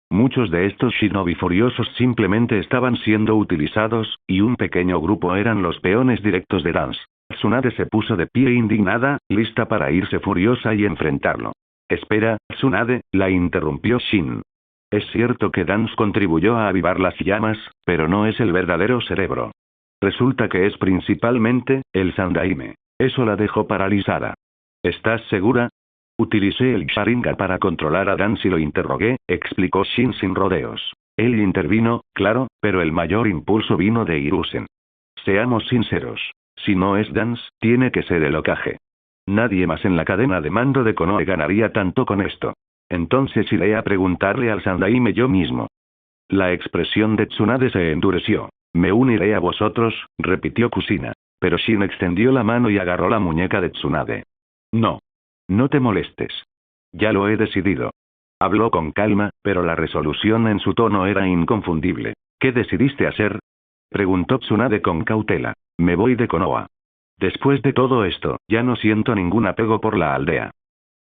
Muchos de estos shinobi furiosos simplemente estaban siendo utilizados, y un pequeño grupo eran los peones directos de Dance. Tsunade se puso de pie indignada, lista para irse furiosa y enfrentarlo. Espera, Tsunade, la interrumpió Shin. Es cierto que Dance contribuyó a avivar las llamas, pero no es el verdadero cerebro. Resulta que es principalmente el Sandaime. Eso la dejó paralizada. ¿Estás segura? Utilicé el Sharingan para controlar a Dance y lo interrogué, explicó Shin sin rodeos. Él intervino, claro, pero el mayor impulso vino de Hiruzen. Seamos sinceros. Si no es Dance, tiene que ser el Hokage. Nadie más en la cadena de mando de Konoha ganaría tanto con esto. Entonces iré a preguntarle al Sandaime yo mismo. La expresión de Tsunade se endureció. Me uniré a vosotros, repitió Kusina. Pero Shin extendió la mano y agarró la muñeca de Tsunade. No. No te molestes. Ya lo he decidido. Habló con calma, pero la resolución en su tono era inconfundible. ¿Qué decidiste hacer? Preguntó Tsunade con cautela. Me voy de Konoha. Después de todo esto, ya no siento ningún apego por la aldea.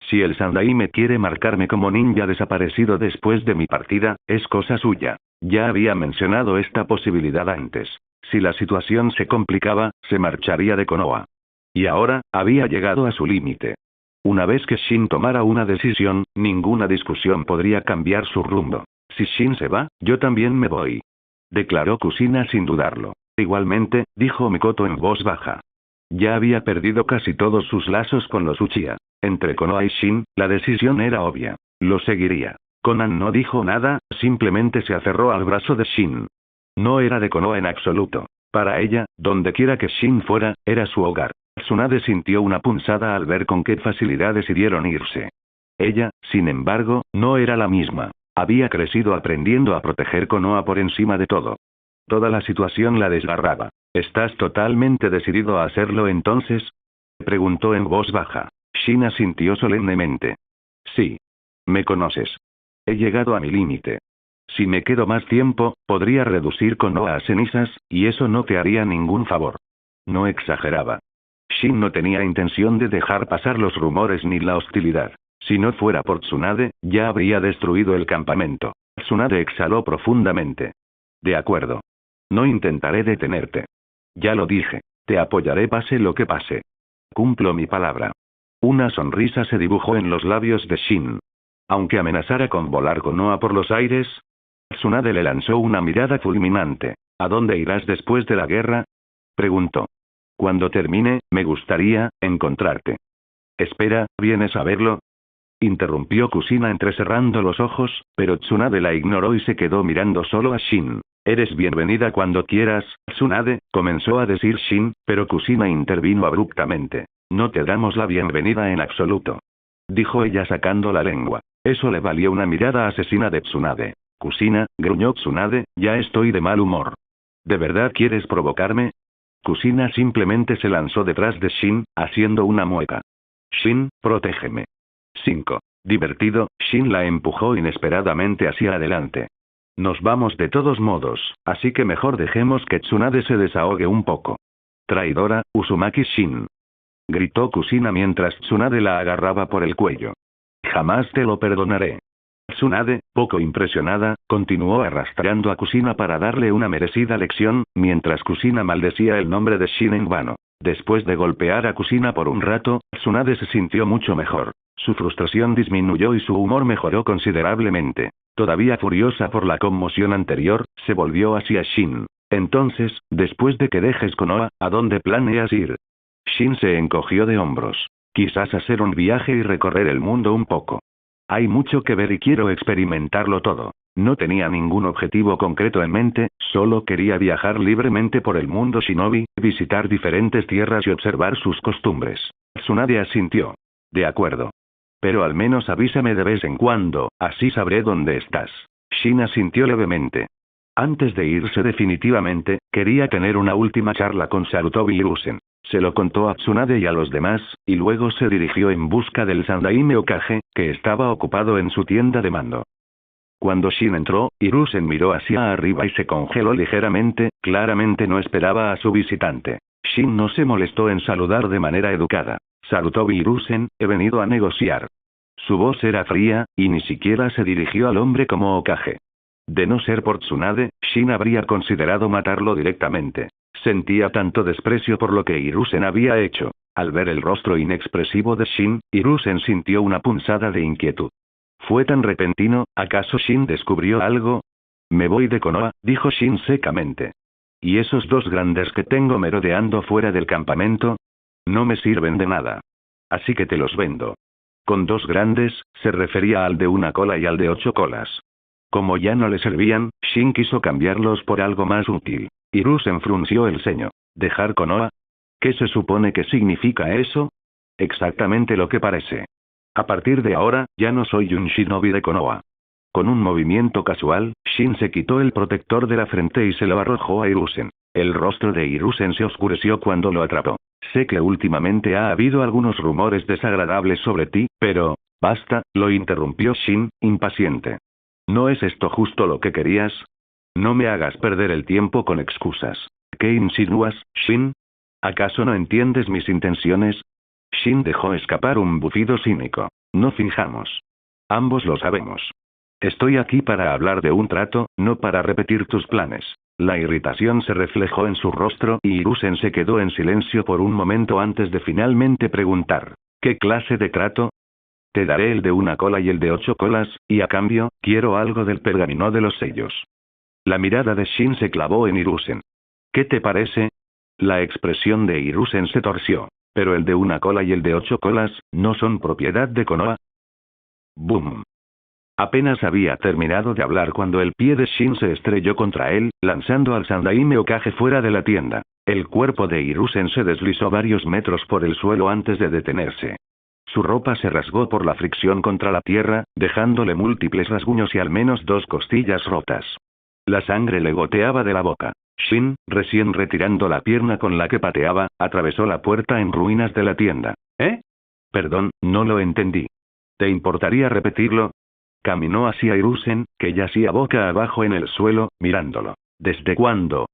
Si el Sandaime quiere marcarme como ninja desaparecido después de mi partida, es cosa suya. Ya había mencionado esta posibilidad antes. Si la situación se complicaba, se marcharía de Konoha. Y ahora, había llegado a su límite. Una vez que Shin tomara una decisión, ninguna discusión podría cambiar su rumbo. Si Shin se va, yo también me voy. Declaró Kusina sin dudarlo. Igualmente, dijo Mikoto en voz baja. Ya había perdido casi todos sus lazos con los Uchiha. Entre Konoha y Shin, la decisión era obvia. Lo seguiría. Konan no dijo nada, simplemente se aferró al brazo de Shin. No era de Konoha en absoluto. Para ella, donde quiera que Shin fuera, era su hogar. Tsunade sintió una punzada al ver con qué facilidad decidieron irse. Ella, sin embargo, no era la misma. Había crecido aprendiendo a proteger Konoha por encima de todo. Toda la situación la desgarraba. ¿Estás totalmente decidido a hacerlo entonces? Preguntó en voz baja. Shin asintió solemnemente. Sí. Me conoces. He llegado a mi límite. Si me quedo más tiempo, podría reducir Konoha a cenizas, y eso no te haría ningún favor. No exageraba. Shin no tenía intención de dejar pasar los rumores ni la hostilidad. Si no fuera por Tsunade, ya habría destruido el campamento. Tsunade exhaló profundamente. De acuerdo. No intentaré detenerte. Ya lo dije. Te apoyaré pase lo que pase. Cumplo mi palabra. Una sonrisa se dibujó en los labios de Shin. Aunque amenazara con volar Konoha por los aires, Tsunade le lanzó una mirada fulminante. ¿A dónde irás después de la guerra? Preguntó. Cuando termine, me gustaría encontrarte. Espera, ¿vienes a verlo? Interrumpió Kusina entrecerrando los ojos, pero Tsunade la ignoró y se quedó mirando solo a Shin. Eres bienvenida cuando quieras, Tsunade, comenzó a decir Shin, pero Kusina intervino abruptamente. No te damos la bienvenida en absoluto. Dijo ella sacando la lengua. Eso le valió una mirada asesina de Tsunade. Kusina, gruñó Tsunade, ya estoy de mal humor. ¿De verdad quieres provocarme? Kusina simplemente se lanzó detrás de Shin, haciendo una mueca. Shin, protégeme. 5. Divertido, Shin la empujó inesperadamente hacia adelante. Nos vamos de todos modos, así que mejor dejemos que Tsunade se desahogue un poco. Traidora, Uzumaki Shin. Gritó Kusina mientras Tsunade la agarraba por el cuello. Jamás te lo perdonaré. Tsunade, poco impresionada, continuó arrastrando a Kusina para darle una merecida lección, mientras Kusina maldecía el nombre de Shin en vano. Después de golpear a Kusina por un rato, Tsunade se sintió mucho mejor. Su frustración disminuyó y su humor mejoró considerablemente. Todavía furiosa por la conmoción anterior, se volvió hacia Shin. Entonces, después de que dejes Konoha, ¿a dónde planeas ir? Shin se encogió de hombros. Quizás hacer un viaje y recorrer el mundo un poco. Hay mucho que ver y quiero experimentarlo todo. No tenía ningún objetivo concreto en mente, solo quería viajar libremente por el mundo shinobi, visitar diferentes tierras y observar sus costumbres. Tsunade asintió. De acuerdo. Pero al menos avísame de vez en cuando, así sabré dónde estás. Shin asintió levemente. Antes de irse definitivamente, quería tener una última charla con Sarutobi Hiruzen. Se lo contó a Tsunade y a los demás, y luego se dirigió en busca del Sandaime Okage, que estaba ocupado en su tienda de mando. Cuando Shin entró, Hiruzen miró hacia arriba y se congeló ligeramente, claramente no esperaba a su visitante. Shin no se molestó en saludar de manera educada. Sarutobi Hiruzen, he venido a negociar. Su voz era fría, y ni siquiera se dirigió al hombre como Okage. De no ser por Tsunade, Shin habría considerado matarlo directamente. Sentía tanto desprecio por lo que Hiruzen había hecho. Al ver el rostro inexpresivo de Shin, Hiruzen sintió una punzada de inquietud. ¿Fue tan repentino? ¿Acaso Shin descubrió algo? Me voy de Konoha, dijo Shin secamente. ¿Y esos dos grandes que tengo merodeando fuera del campamento? No me sirven de nada. Así que te los vendo. Con dos grandes, se refería al de una cola y al de 8 colas. Como ya no le servían, Shin quiso cambiarlos por algo más útil. Hiruzen frunció el ceño. ¿Dejar Konoha? ¿Qué se supone que significa eso? Exactamente lo que parece. A partir de ahora, ya no soy un shinobi de Konoha. Con un movimiento casual, Shin se quitó el protector de la frente y se lo arrojó a Hiruzen. El rostro de Hiruzen se oscureció cuando lo atrapó. Sé que últimamente ha habido algunos rumores desagradables sobre ti, pero... Basta, lo interrumpió Shin, impaciente. ¿No es esto justo lo que querías? No me hagas perder el tiempo con excusas. ¿Qué insinúas, Shin? ¿Acaso no entiendes mis intenciones? Shin dejó escapar un bufido cínico. No finjamos. Ambos lo sabemos. Estoy aquí para hablar de un trato, no para repetir tus planes. La irritación se reflejó en su rostro y Hiruzen se quedó en silencio por un momento antes de finalmente preguntar. ¿Qué clase de trato? Te daré el de una cola y el de 8 colas, y a cambio, quiero algo del pergamino de los sellos. La mirada de Shin se clavó en Hiruzen. ¿Qué te parece? La expresión de Hiruzen se torció. Pero el de una cola y el de 8 colas, ¿no son propiedad de Konoha? ¡Bum! Apenas había terminado de hablar cuando el pie de Shin se estrelló contra él, lanzando al Sandaime Okage fuera de la tienda. El cuerpo de Hiruzen se deslizó varios metros por el suelo antes de detenerse. Su ropa se rasgó por la fricción contra la tierra, dejándole múltiples rasguños y al menos 2 costillas rotas. La sangre le goteaba de la boca. Shin, recién retirando la pierna con la que pateaba, atravesó la puerta en ruinas de la tienda. ¿Eh? Perdón, no lo entendí. ¿Te importaría repetirlo? Caminó hacia Hiruzen, que yacía boca abajo en el suelo, mirándolo. ¿Desde cuándo?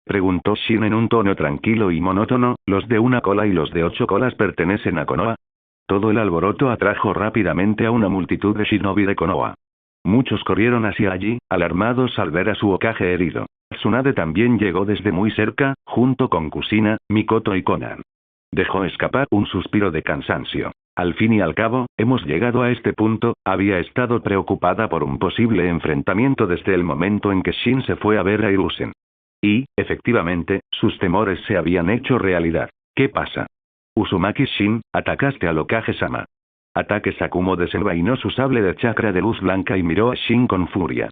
Preguntó Shin en un tono tranquilo y monótono. ¿Los de una cola y los de 8 colas pertenecen a Konoha? Todo el alboroto atrajo rápidamente a una multitud de shinobi de Konoha. Muchos corrieron hacia allí, alarmados al ver a su Hokage herido. Tsunade también llegó desde muy cerca, junto con Kusina, Mikoto y Konan. Dejó escapar un suspiro de cansancio. Al fin y al cabo, hemos llegado a este punto. Había estado preocupada por un posible enfrentamiento desde el momento en que Shin se fue a ver a Hiruzen. Y, efectivamente, sus temores se habían hecho realidad. ¿Qué pasa? Uzumaki Shin, atacaste al Hokage-sama. Ataque Sakumo desenvainó su sable de chakra de luz blanca y miró a Shin con furia.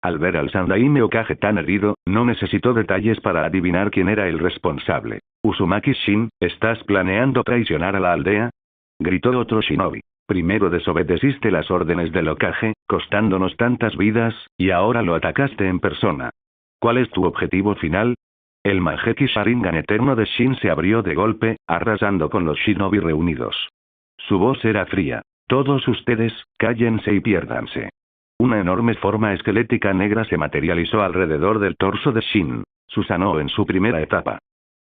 Al ver al Sandaime Hokage tan herido, no necesitó detalles para adivinar quién era el responsable. Uzumaki Shin, ¿estás planeando traicionar a la aldea? Gritó otro shinobi. Primero desobedeciste las órdenes del Hokage, costándonos tantas vidas, y ahora lo atacaste en persona. ¿Cuál es tu objetivo final? El Mangekyou Sharingan eterno de Shin se abrió de golpe, arrasando con los shinobi reunidos. Su voz era fría. Todos ustedes, cállense y piérdanse. Una enorme forma esquelética negra se materializó alrededor del torso de Shin. Susanoo en su primera etapa.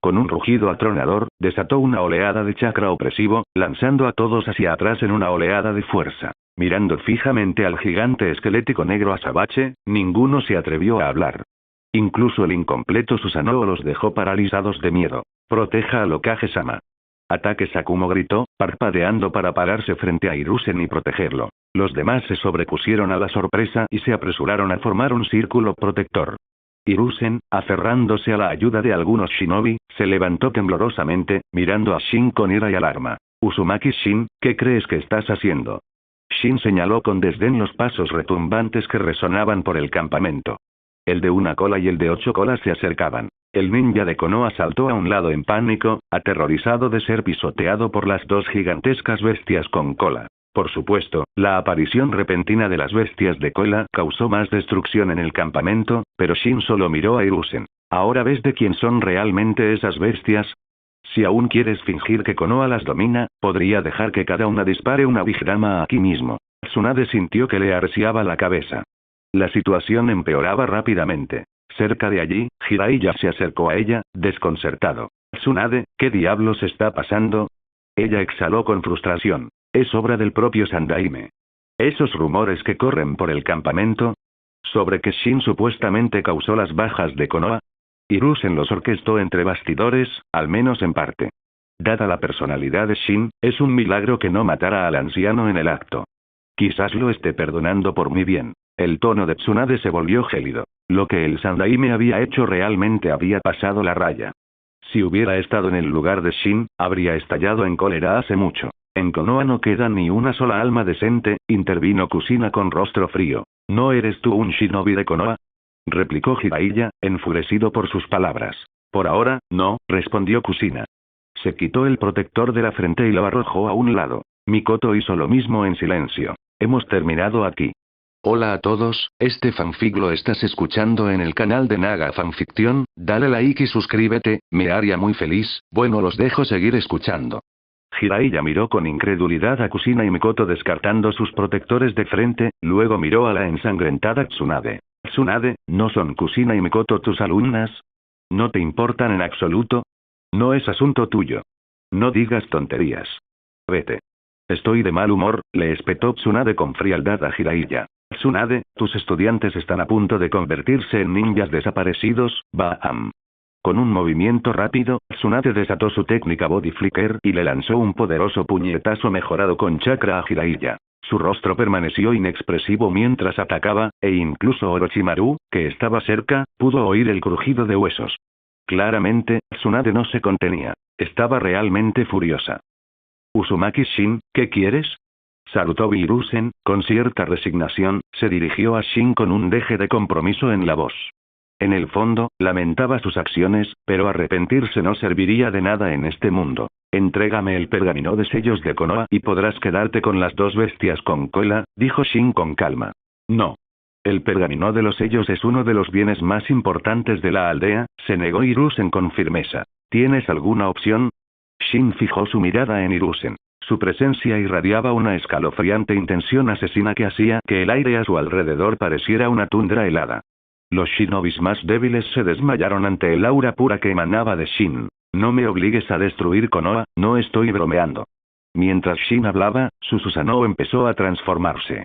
Con un rugido atronador, desató una oleada de chakra opresivo, lanzando a todos hacia atrás en una oleada de fuerza. Mirando fijamente al gigante esquelético negro azabache, ninguno se atrevió a hablar. Incluso el incompleto Susanoo los dejó paralizados de miedo. Proteja al Hokage-sama. Ataque Sakumo gritó, parpadeando para pararse frente a Hiruzen y protegerlo. Los demás se sobrepusieron a la sorpresa y se apresuraron a formar un círculo protector. Hiruzen, aferrándose a la ayuda de algunos shinobi, se levantó temblorosamente, mirando a Shin con ira y alarma. Uzumaki Shin, ¿qué crees que estás haciendo? Shin señaló con desdén los pasos retumbantes que resonaban por el campamento. El de una cola y el de 8 colas se acercaban. El ninja de Konoha saltó a un lado en pánico, aterrorizado de ser pisoteado por las 2 gigantescas bestias con cola. Por supuesto, la aparición repentina de las bestias de cola causó más destrucción en el campamento, pero Shin solo miró a Hiruzen. ¿Ahora ves de quién son realmente esas bestias? Si aún quieres fingir que Konoha las domina, podría dejar que cada una dispare una Big-Dama aquí mismo. Tsunade sintió que le arreciaba la cabeza. La situación empeoraba rápidamente. Cerca de allí, Jiraiya se acercó a ella, desconcertado. Tsunade, ¿qué diablos está pasando? Ella exhaló con frustración. Es obra del propio Sandaime. Esos rumores que corren por el campamento, sobre que Shin supuestamente causó las bajas de Konoha, Hiruzen los orquestó entre bastidores, al menos en parte. Dada la personalidad de Shin, es un milagro que no matara al anciano en el acto. Quizás lo esté perdonando por mi bien. El tono de Tsunade se volvió gélido. Lo que el Sandaime había hecho realmente había pasado la raya. Si hubiera estado en el lugar de Shin, habría estallado en cólera hace mucho. En Konoha no queda ni una sola alma decente, intervino Kusina con rostro frío. ¿No eres tú un shinobi de Konoha? Replicó Jiraiya, enfurecido por sus palabras. Por ahora, no, respondió Kusina. Se quitó el protector de la frente y lo arrojó a un lado. Mikoto hizo lo mismo en silencio. Hemos terminado aquí. Hola a todos, este fanfic lo estás escuchando en el canal de Naga Fanfiction, dale like y suscríbete, me haría muy feliz. Bueno, los dejo seguir escuchando. Jiraiya miró con incredulidad a Kusina y Mikoto descartando sus protectores de frente, luego miró a la ensangrentada Tsunade. Tsunade, ¿no son Kusina y Mikoto tus alumnas? ¿No te importan en absoluto? No es asunto tuyo. No digas tonterías. Vete. Estoy de mal humor, le espetó Tsunade con frialdad a Jiraiya. Tsunade, tus estudiantes están a punto de convertirse en ninjas desaparecidos, Baam. Con un movimiento rápido, Tsunade desató su técnica Body Flicker y le lanzó un poderoso puñetazo mejorado con chakra a Jiraiya. Su rostro permaneció inexpresivo mientras atacaba, e incluso Orochimaru, que estaba cerca, pudo oír el crujido de huesos. Claramente, Tsunade no se contenía. Estaba realmente furiosa. Uzumaki Shin, ¿qué quieres? Sarutobi Hiruzen, con cierta resignación, se dirigió a Shin con un deje de compromiso en la voz. En el fondo, lamentaba sus acciones, pero arrepentirse no serviría de nada en este mundo. Entrégame el pergamino de sellos de Konoha y podrás quedarte con las 2 bestias con cola, dijo Shin con calma. No. El pergamino de los sellos es uno de los bienes más importantes de la aldea, se negó Hiruzen con firmeza. ¿Tienes alguna opción? Shin fijó su mirada en Hiruzen. Su presencia irradiaba una escalofriante intención asesina que hacía que el aire a su alrededor pareciera una tundra helada. Los shinobis más débiles se desmayaron ante el aura pura que emanaba de Shin. No me obligues a destruir Konoha, no estoy bromeando. Mientras Shin hablaba, su Susanoo empezó a transformarse.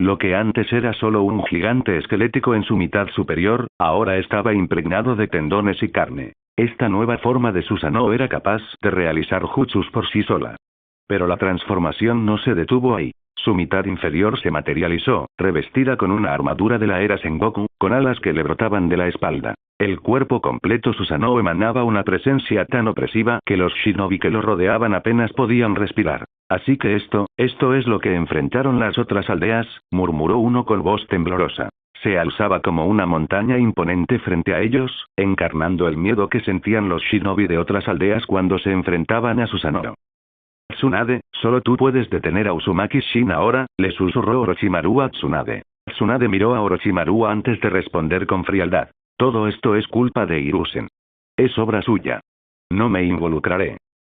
Lo que antes era solo un gigante esquelético en su mitad superior, ahora estaba impregnado de tendones y carne. Esta nueva forma de Susanoo era capaz de realizar jutsus por sí sola. Pero la transformación no se detuvo ahí. Su mitad inferior se materializó, revestida con una armadura de la era Sengoku, con alas que le brotaban de la espalda. El cuerpo completo Susanoo emanaba una presencia tan opresiva que los shinobi que lo rodeaban apenas podían respirar. Así que esto es lo que enfrentaron las otras aldeas, murmuró uno con voz temblorosa. Se alzaba como una montaña imponente frente a ellos, encarnando el miedo que sentían los shinobi de otras aldeas cuando se enfrentaban a Susanoo. Tsunade, solo tú puedes detener a Uzumaki Shin ahora, le susurró Orochimaru a Tsunade. Tsunade miró a Orochimaru antes de responder con frialdad. Todo esto es culpa de Hiruzen. Es obra suya. No me involucraré.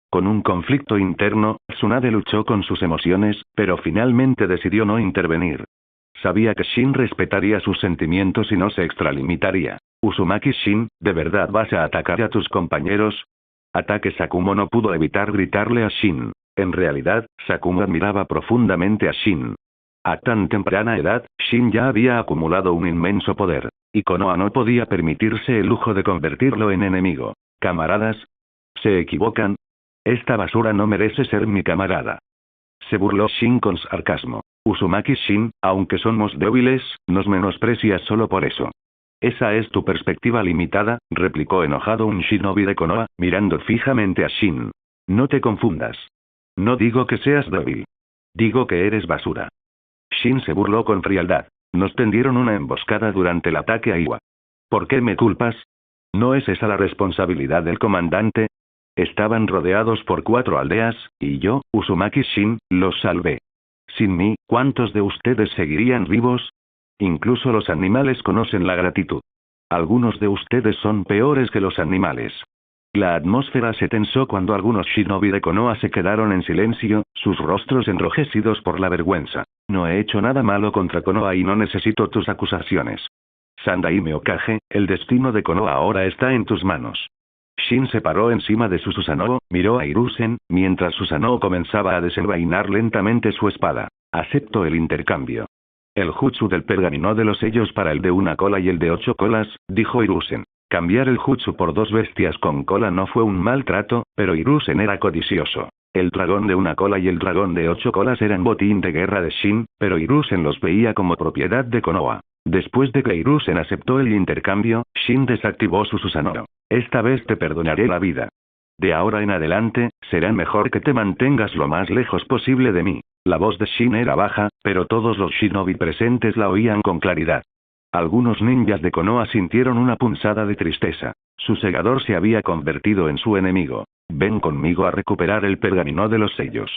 Con un conflicto interno, Tsunade luchó con sus emociones, pero finalmente decidió no intervenir. Sabía que Shin respetaría sus sentimientos y no se extralimitaría. Uzumaki Shin, ¿de verdad vas a atacar a tus compañeros? Ataque. Sakumo no pudo evitar gritarle a Shin. En realidad, Sakumo admiraba profundamente a Shin. A tan temprana edad, Shin ya había acumulado un inmenso poder, y Konoha no podía permitirse el lujo de convertirlo en enemigo. ¿Camaradas? ¿Se equivocan? Esta basura no merece ser mi camarada. Se burló Shin con sarcasmo. Uzumaki Shin, aunque somos débiles, nos menosprecias solo por eso. Esa es tu perspectiva limitada, replicó enojado un shinobi de Konoha, mirando fijamente a Shin. No te confundas. No digo que seas débil. Digo que eres basura. Shin se burló con frialdad. Nos tendieron una emboscada durante el ataque a Iwa. ¿Por qué me culpas? ¿No es esa la responsabilidad del comandante? Estaban rodeados por 4 aldeas, y yo, Uzumaki Shin, los salvé. Sin mí, ¿cuántos de ustedes seguirían vivos? Incluso los animales conocen la gratitud. Algunos de ustedes son peores que los animales. La atmósfera se tensó cuando algunos shinobi de Konoha se quedaron en silencio, sus rostros enrojecidos por la vergüenza. No he hecho nada malo contra Konoha y no necesito tus acusaciones. Sandaime Okage, el destino de Konoha ahora está en tus manos. Shin se paró encima de su Susanoo, miró a Hiruzen, mientras Susanoo comenzaba a desenvainar lentamente su espada. Acepto el intercambio. El jutsu del pergamino de los sellos para el de una cola y el de 8 colas, dijo Hiruzen. Cambiar el jutsu por 2 bestias con cola no fue un mal trato, pero Hiruzen era codicioso. El dragón de una cola y el dragón de 8 colas eran botín de guerra de Shin, pero Hiruzen los veía como propiedad de Konoha. Después de que Hiruzen aceptó el intercambio, Shin desactivó su Susanoo. Esta vez te perdonaré la vida. De ahora en adelante, será mejor que te mantengas lo más lejos posible de mí. La voz de Shin era baja, pero todos los shinobi presentes la oían con claridad. Algunos ninjas de Konoha sintieron una punzada de tristeza. Su segador se había convertido en su enemigo. Ven conmigo a recuperar el pergamino de los sellos.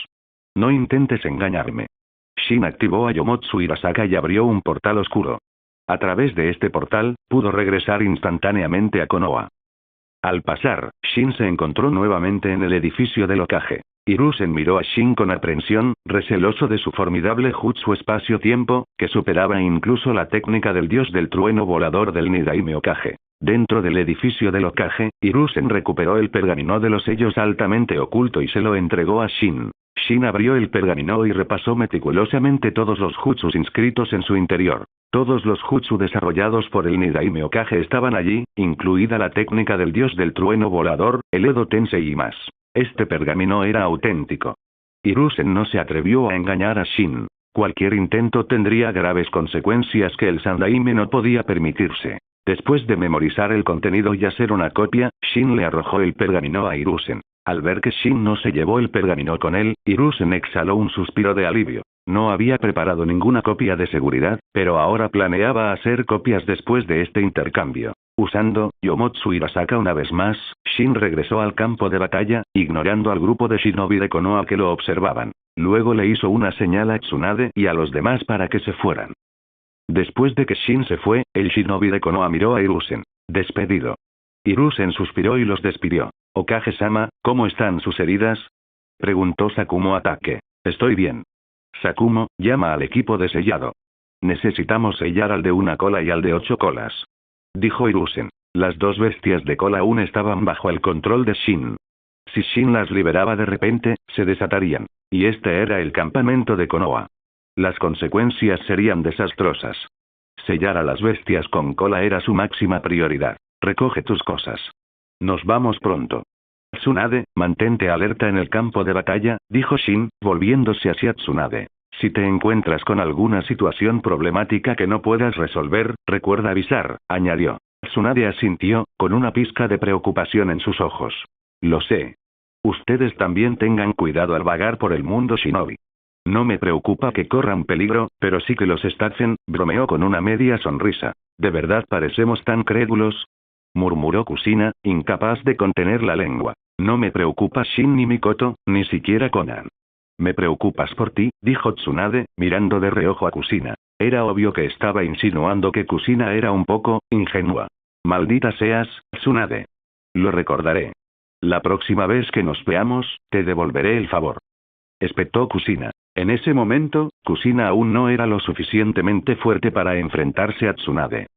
No intentes engañarme. Shin activó a Yomotsu Hirasaka y abrió un portal oscuro. A través de este portal, pudo regresar instantáneamente a Konoha. Al pasar, Shin se encontró nuevamente en el edificio del Hokage. Hiruzen miró a Shin con aprensión, receloso de su formidable jutsu espacio-tiempo, que superaba incluso la técnica del dios del trueno volador del Nidaime Hokage. Dentro del edificio del Hokage, Hiruzen recuperó el pergamino de los sellos altamente oculto y se lo entregó a Shin. Shin abrió el pergamino y repasó meticulosamente todos los jutsus inscritos en su interior. Todos los jutsu desarrollados por el Nidaime Hokage estaban allí, incluida la técnica del dios del trueno volador, el Edo Tensei y más. Este pergamino era auténtico. Hiruzen no se atrevió a engañar a Shin. Cualquier intento tendría graves consecuencias que el Sandaime no podía permitirse. Después de memorizar el contenido y hacer una copia, Shin le arrojó el pergamino a Hiruzen. Al ver que Shin no se llevó el pergamino con él, Hiruzen exhaló un suspiro de alivio. No había preparado ninguna copia de seguridad, pero ahora planeaba hacer copias después de este intercambio. Usando Yomotsu Hirasaka una vez más, Shin regresó al campo de batalla, ignorando al grupo de shinobi de Konoha que lo observaban. Luego le hizo una señal a Tsunade y a los demás para que se fueran. Después de que Shin se fue, el shinobi de Konoha miró a Hiruzen. Despedido. Hiruzen suspiró y los despidió. Okage-sama, ¿cómo están sus heridas? Preguntó Sakumo a Take. Estoy bien. Sakumo, llama al equipo de sellado. Necesitamos sellar al de una cola y al de 8 colas. Dijo Hiruzen. Las dos bestias de cola aún estaban bajo el control de Shin. Si Shin las liberaba de repente, se desatarían. Y este era el campamento de Konoha. Las consecuencias serían desastrosas. Sellar a las bestias con cola era su máxima prioridad. Recoge tus cosas. Nos vamos pronto. Tsunade, mantente alerta en el campo de batalla, dijo Shin, volviéndose hacia Tsunade. Si te encuentras con alguna situación problemática que no puedas resolver, recuerda avisar, añadió. Tsunade asintió, con una pizca de preocupación en sus ojos. Lo sé. Ustedes también tengan cuidado al vagar por el mundo shinobi. No me preocupa que corran peligro, pero sí que los estafen, bromeó con una media sonrisa. ¿De verdad parecemos tan crédulos? Murmuró Kusina, incapaz de contener la lengua. No me preocupa Shin ni Mikoto, ni siquiera Konan. Me preocupas por ti, dijo Tsunade, mirando de reojo a Kusina. Era obvio que estaba insinuando que Kusina era un poco ingenua. Maldita seas, Tsunade. Lo recordaré. La próxima vez que nos veamos, te devolveré el favor. Espetó Kusina. En ese momento, Kusina aún no era lo suficientemente fuerte para enfrentarse a Tsunade.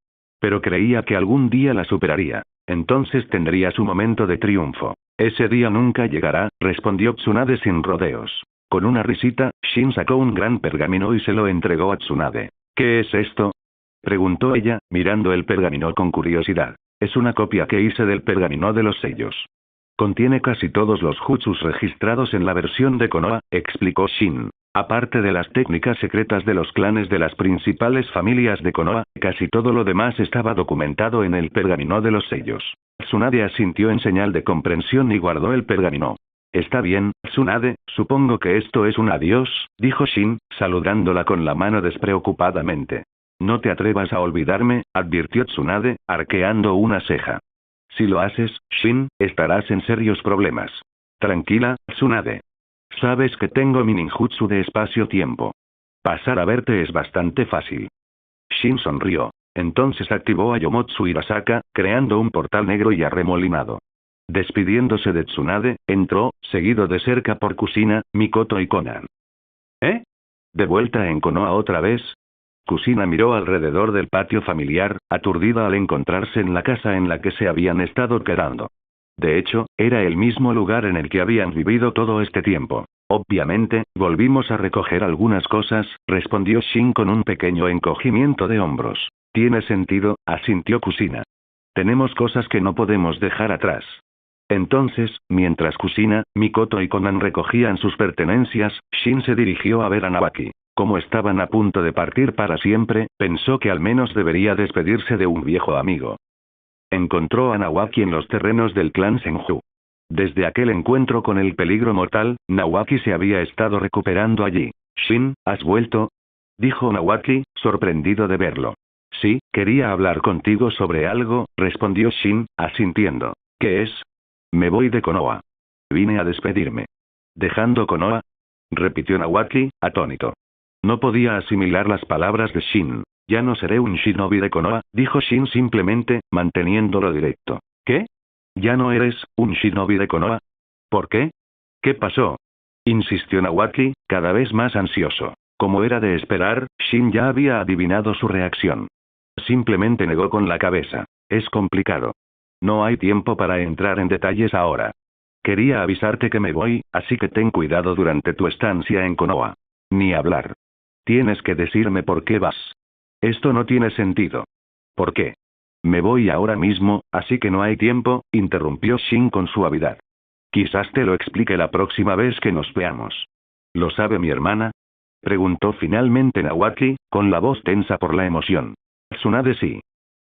Pero creía que algún día la superaría. Entonces tendría su momento de triunfo. Ese día nunca llegará, respondió Tsunade sin rodeos. Con una risita, Shin sacó un gran pergamino y se lo entregó a Tsunade. ¿Qué es esto? Preguntó ella, mirando el pergamino con curiosidad. Es una copia que hice del pergamino de los sellos. Contiene casi todos los jutsus registrados en la versión de Konoha, explicó Shin. Aparte de las técnicas secretas de los clanes de las principales familias de Konoha, casi todo lo demás estaba documentado en el pergamino de los sellos. Tsunade asintió en señal de comprensión y guardó el pergamino. Está bien, Tsunade, supongo que esto es un adiós, dijo Shin, saludándola con la mano despreocupadamente. No te atrevas a olvidarme, advirtió Tsunade, arqueando una ceja. Si lo haces, Shin, estarás en serios problemas. Tranquila, Tsunade. Sabes que tengo mi ninjutsu de espacio-tiempo. Pasar a verte es bastante fácil. Shin sonrió. Entonces activó a Yomotsu Hirasaka, creando un portal negro y arremolinado. Despidiéndose de Tsunade, entró, seguido de cerca por Kusina, Mikoto y Konan. ¿Eh? ¿De vuelta en Konoha otra vez? Kusina miró alrededor del patio familiar, aturdida al encontrarse en la casa en la que se habían estado quedando. De hecho, era el mismo lugar en el que habían vivido todo este tiempo. Obviamente, volvimos a recoger algunas cosas, respondió Shin con un pequeño encogimiento de hombros. Tiene sentido, asintió Kusina. Tenemos cosas que no podemos dejar atrás. Entonces, mientras Kusina, Mikoto y Konan recogían sus pertenencias, Shin se dirigió a ver a Nawaki. Como estaban a punto de partir para siempre, pensó que al menos debería despedirse de un viejo amigo. Encontró a Nawaki en los terrenos del clan Senju. Desde aquel encuentro con el peligro mortal, Nawaki se había estado recuperando allí. Shin, ¿has vuelto? Dijo Nawaki, sorprendido de verlo. Sí, quería hablar contigo sobre algo, respondió Shin, asintiendo. ¿Qué es? Me voy de Konoha. Vine a despedirme. ¿Dejando Konoha? Repitió Nawaki, atónito. No podía asimilar las palabras de Shin. Ya no seré un shinobi de Konoha, dijo Shin simplemente, manteniéndolo directo. ¿Qué? ¿Ya no eres un shinobi de Konoha? ¿Por qué? ¿Qué pasó? Insistió Nawaki, cada vez más ansioso. Como era de esperar, Shin ya había adivinado su reacción. Simplemente negó con la cabeza. Es complicado. No hay tiempo para entrar en detalles ahora. Quería avisarte que me voy, así que ten cuidado durante tu estancia en Konoha. Ni hablar. Tienes que decirme por qué vas. Esto no tiene sentido. ¿Por qué? Me voy ahora mismo, así que no hay tiempo, interrumpió Shin con suavidad. Quizás te lo explique la próxima vez que nos veamos. ¿Lo sabe mi hermana? Preguntó finalmente Nawaki, con la voz tensa por la emoción. Tsunade sí.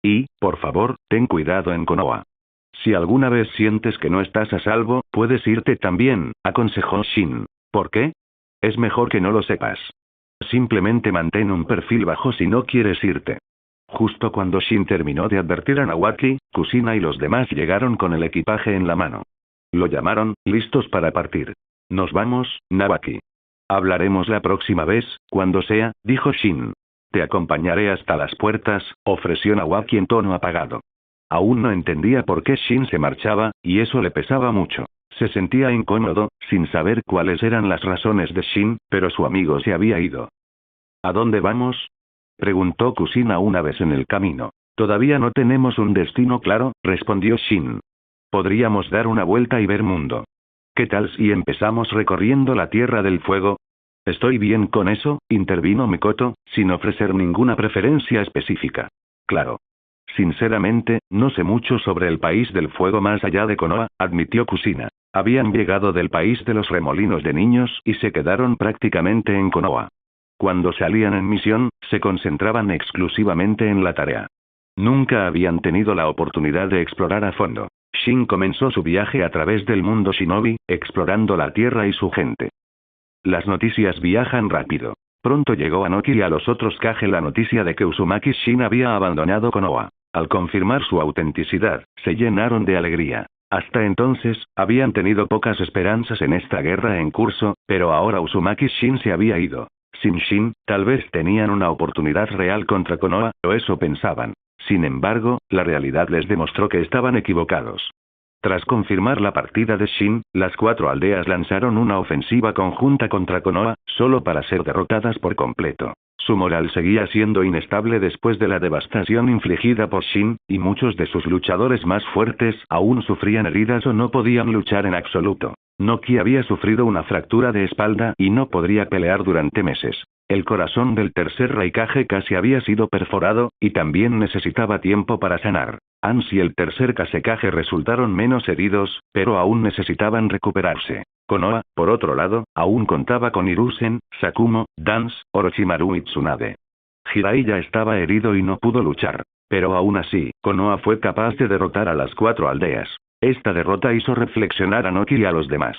Y, por favor, ten cuidado en Konoha. Si alguna vez sientes que no estás a salvo, puedes irte también, aconsejó Shin. ¿Por qué? Es mejor que no lo sepas. Simplemente mantén un perfil bajo si no quieres irte. Justo cuando Shin terminó de advertir a Nawaki, Kusina y los demás llegaron con el equipaje en la mano. Lo llamaron, listos para partir. Nos vamos, Nawaki. Hablaremos la próxima vez, cuando sea, dijo Shin. Te acompañaré hasta las puertas, ofreció Nawaki en tono apagado. Aún no entendía por qué Shin se marchaba, y eso le pesaba mucho. Se sentía incómodo, sin saber cuáles eran las razones de Shin, pero su amigo se había ido. ¿A dónde vamos? Preguntó Kusina una vez en el camino. Todavía no tenemos un destino claro, respondió Shin. Podríamos dar una vuelta y ver mundo. ¿Qué tal si empezamos recorriendo la Tierra del Fuego? Estoy bien con eso, intervino Mikoto, sin ofrecer ninguna preferencia específica. Claro. Sinceramente, no sé mucho sobre el país del fuego más allá de Konoha, admitió Kusina. Habían llegado del país de los remolinos de niños y se quedaron prácticamente en Konoha. Cuando salían en misión, se concentraban exclusivamente en la tarea. Nunca habían tenido la oportunidad de explorar a fondo. Shin comenzó su viaje a través del mundo shinobi, explorando la tierra y su gente. Las noticias viajan rápido. Pronto llegó a Noki y a los otros Kage la noticia de que Uzumaki Shin había abandonado Konoha. Al confirmar su autenticidad, se llenaron de alegría. Hasta entonces, habían tenido pocas esperanzas en esta guerra en curso, pero ahora Uzumaki Shin se había ido. Sin Shin, tal vez tenían una oportunidad real contra Konoha, o eso pensaban. Sin embargo, la realidad les demostró que estaban equivocados. Tras confirmar la partida de Shin, las 4 aldeas lanzaron una ofensiva conjunta contra Konoha, solo para ser derrotadas por completo. Su moral seguía siendo inestable después de la devastación infligida por Shin, y muchos de sus luchadores más fuertes aún sufrían heridas o no podían luchar en absoluto. Noki había sufrido una fractura de espalda y no podría pelear durante meses. El corazón del tercer Raikage casi había sido perforado, y también necesitaba tiempo para sanar. Ans y el tercer Kazekage resultaron menos heridos, pero aún necesitaban recuperarse. Konoha, por otro lado, aún contaba con Hiruzen, Sakumo, Dance, Orochimaru y Tsunade. Jirai ya estaba herido y no pudo luchar. Pero aún así, Konoha fue capaz de derrotar a las 4 aldeas. Esta derrota hizo reflexionar a Noki y a los demás.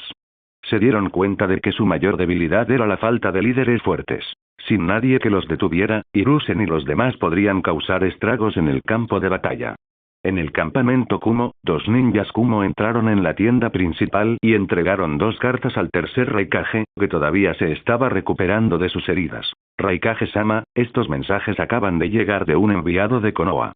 Se dieron cuenta de que su mayor debilidad era la falta de líderes fuertes. Sin nadie que los detuviera, Hiruzen y los demás podrían causar estragos en el campo de batalla. En el campamento Kumo, 2 ninjas Kumo entraron en la tienda principal y entregaron 2 cartas al tercer Raikage, que todavía se estaba recuperando de sus heridas. Raikage-sama, estos mensajes acaban de llegar de un enviado de Konoha.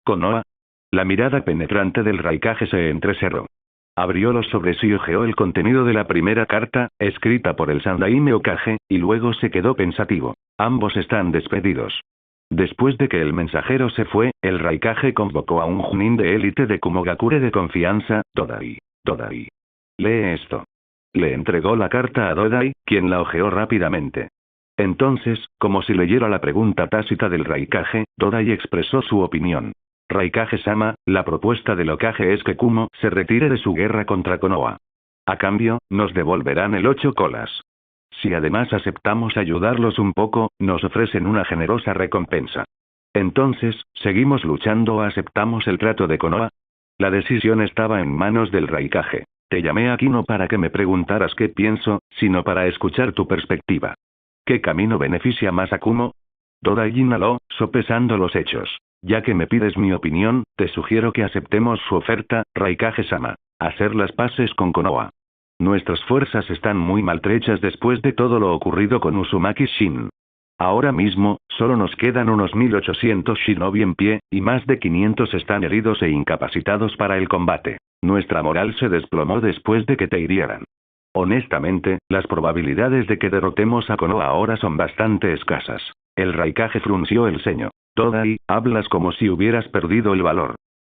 ¿Konoha? La mirada penetrante del Raikage se entrecerró. Abrió los sobres y hojeó el contenido de la primera carta, escrita por el Sandaime Hokage, y luego se quedó pensativo. Ambos están despedidos. Después de que el mensajero se fue, el Raikage convocó a un Chunin de élite de Kumogakure de confianza, Dodai. Dodai. Lee esto. Le entregó la carta a Dodai, quien la hojeó rápidamente. Entonces, como si leyera la pregunta tácita del Raikage, Dodai expresó su opinión. Raikage-sama, la propuesta del Hokage es que Kumo se retire de su guerra contra Konoha. A cambio, nos devolverán el 8 colas. Si además aceptamos ayudarlos un poco, nos ofrecen una generosa recompensa. Entonces, ¿seguimos luchando o aceptamos el trato de Konoha? La decisión estaba en manos del Raikage. Te llamé aquí no para que me preguntaras qué pienso, sino para escuchar tu perspectiva. ¿Qué camino beneficia más a Kumo? Dodai inhaló, sopesando los hechos. Ya que me pides mi opinión, te sugiero que aceptemos su oferta, Raikage-sama. Hacer las paces con Konoha. Nuestras fuerzas están muy maltrechas después de todo lo ocurrido con Uzumaki Shin. Ahora mismo, solo nos quedan unos 1800 shinobi en pie, y más de 500 están heridos e incapacitados para el combate. Nuestra moral se desplomó después de que te hirieran. Honestamente, las probabilidades de que derrotemos a Konoha ahora son bastante escasas. El Raikage frunció el ceño. Dodai, hablas como si hubieras perdido el valor.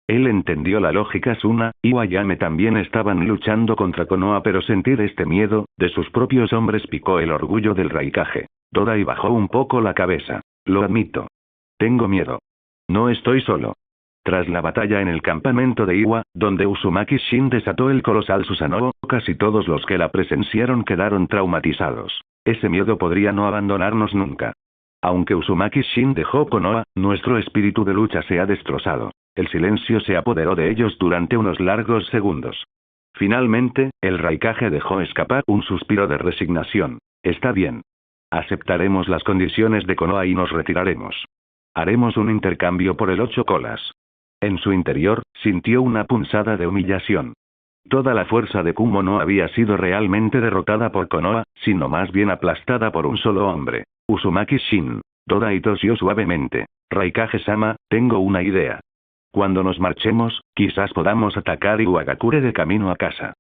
Él entendió la lógica. Suna y Wayame también estaban luchando contra Konoha, pero sentir este miedo de sus propios hombres picó el orgullo del Raikage. Dodai bajó un poco la cabeza. Lo admito. Tengo miedo. No estoy solo. Tras la batalla en el campamento de Iwa, donde Uzumaki Shin desató el colosal Susanoo, casi todos los que la presenciaron quedaron traumatizados. Ese miedo podría no abandonarnos nunca. Aunque Uzumaki Shin dejó Konoha, nuestro espíritu de lucha se ha destrozado. El silencio se apoderó de ellos durante unos largos segundos. Finalmente, el Raikage dejó escapar un suspiro de resignación. Está bien. Aceptaremos las condiciones de Konoha y nos retiraremos. Haremos un intercambio por el 8 colas. En su interior, sintió una punzada de humillación. Toda la fuerza de Kumo no había sido realmente derrotada por Konoha, sino más bien aplastada por un solo hombre. Uzumaki Shin. Todai tosió suavemente. Raikage-sama, tengo una idea. Cuando nos marchemos, quizás podamos atacar Iwagakure de camino a casa.